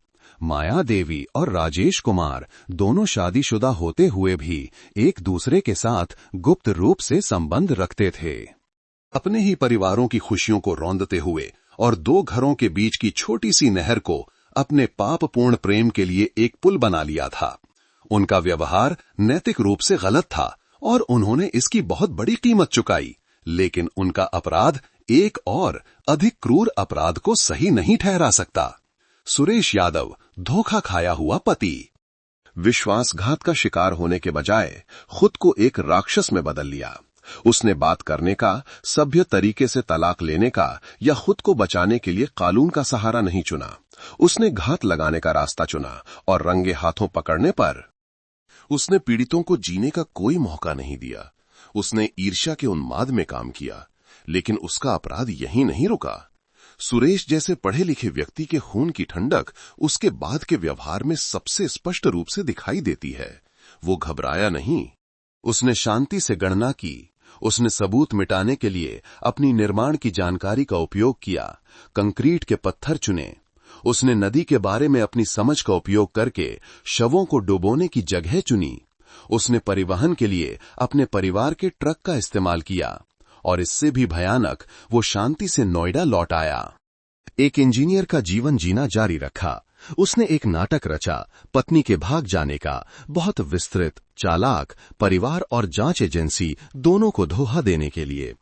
माया देवी और राजेश कुमार दोनों शादीशुदा होते हुए भी एक दूसरे के साथ गुप्त रूप से संबंध रखते थे। अपने ही परिवारों की खुशियों को रौंदते हुए और 2 घरों के बीच की छोटी सी नहर को अपने पापपूर्ण प्रेम के लिए एक पुल बना लिया था। उनका व्यवहार नैतिक रूप से गलत था और उन्होंने इसकी बहुत बड़ी कीमत चुकाई, लेकिन उनका अपराध एक और अधिक क्रूर अपराध को सही नहीं ठहरा सकता। सुरेश यादव धोखा खाया हुआ पति, विश्वासघात का शिकार होने के बजाय खुद को एक राक्षस में बदल लिया। उसने बात करने का, सभ्य तरीके से तलाक लेने का या खुद को बचाने के लिए कानून का सहारा नहीं चुना। उसने घात लगाने का रास्ता चुना और रंगे हाथों पकड़ने पर उसने पीड़ितों को जीने का कोई मौका नहीं दिया। उसने ईर्ष्या के उन्माद में काम किया, लेकिन उसका अपराध यहीं नहीं रुका। सुरेश जैसे पढ़े लिखे व्यक्ति के खून की ठंडक उसके बाद के व्यवहार में सबसे स्पष्ट रूप से दिखाई देती है। वो घबराया नहीं, उसने शांति से गणना की। उसने सबूत मिटाने के लिए अपनी निर्माण की जानकारी का उपयोग किया, कंक्रीट के पत्थर चुने। उसने नदी के बारे में अपनी समझ का उपयोग करके शवों को डुबोने की जगह चुनी। उसने परिवहन के लिए अपने परिवार के ट्रक का इस्तेमाल किया और इससे भी भयानक, वो शांति से नोएडा लौट आया। एक इंजीनियर का जीवन जीना जारी रखा। उसने एक नाटक रचा, पत्नी के भाग जाने का, बहुत विस्तृत, चालाक, परिवार और जांच एजेंसी दोनों को धोखा देने के लिए।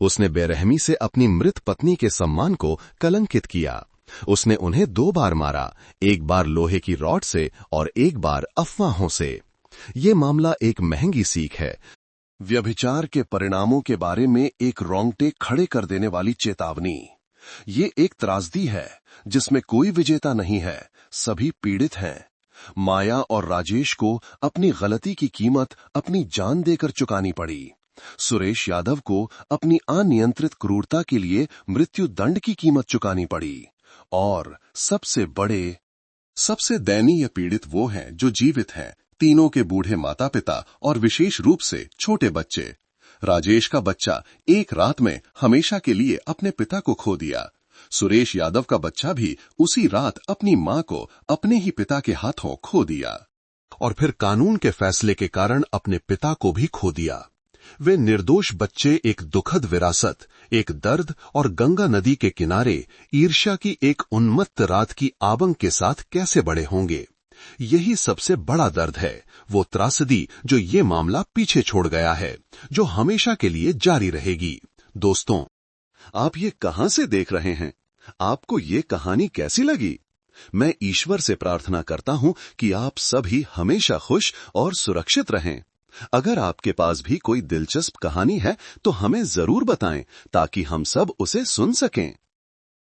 उसने बेरहमी से अपनी मृत पत्नी के सम्मान को कलंकित किया। उसने उन्हें 2 बार मारा, एक बार लोहे की रॉड से और एक बार अफवाहों से। ये मामला एक महंगी सीख है, व्यभिचार के परिणामों के बारे में एक रोंगटे खड़े कर देने वाली चेतावनी। ये एक त्रासदी है जिसमें कोई विजेता नहीं है, सभी पीड़ित हैं। माया और राजेश को अपनी गलती की कीमत अपनी जान देकर चुकानी पड़ी। सुरेश यादव को अपनी अनियंत्रित क्रूरता के लिए मृत्यु दंड की कीमत चुकानी पड़ी। और सबसे दयनीय पीड़ित वो हैं जो जीवित हैं, तीनों के बूढ़े माता पिता और विशेष रूप से छोटे बच्चे। राजेश का बच्चा एक रात में हमेशा के लिए अपने पिता को खो दिया। सुरेश यादव का बच्चा भी उसी रात अपनी मां को अपने ही पिता के हाथों खो दिया और फिर कानून के फैसले के कारण अपने पिता को भी खो दिया। वे निर्दोष बच्चे एक दुखद विरासत, एक दर्द और गंगा नदी के किनारे ईर्ष्या की एक उन्मत्त रात की आबंग के साथ कैसे बड़े होंगे। यही सबसे बड़ा दर्द है, वो त्रासदी जो ये मामला पीछे छोड़ गया है, जो हमेशा के लिए जारी रहेगी। दोस्तों, आप ये कहां से देख रहे हैं? आपको ये कहानी कैसी लगी? मैं ईश्वर से प्रार्थना करता हूं कि आप सभी हमेशा खुश और सुरक्षित रहें। अगर आपके पास भी कोई दिलचस्प कहानी है तो हमें जरूर बताएं ताकि हम सब उसे सुन सकें।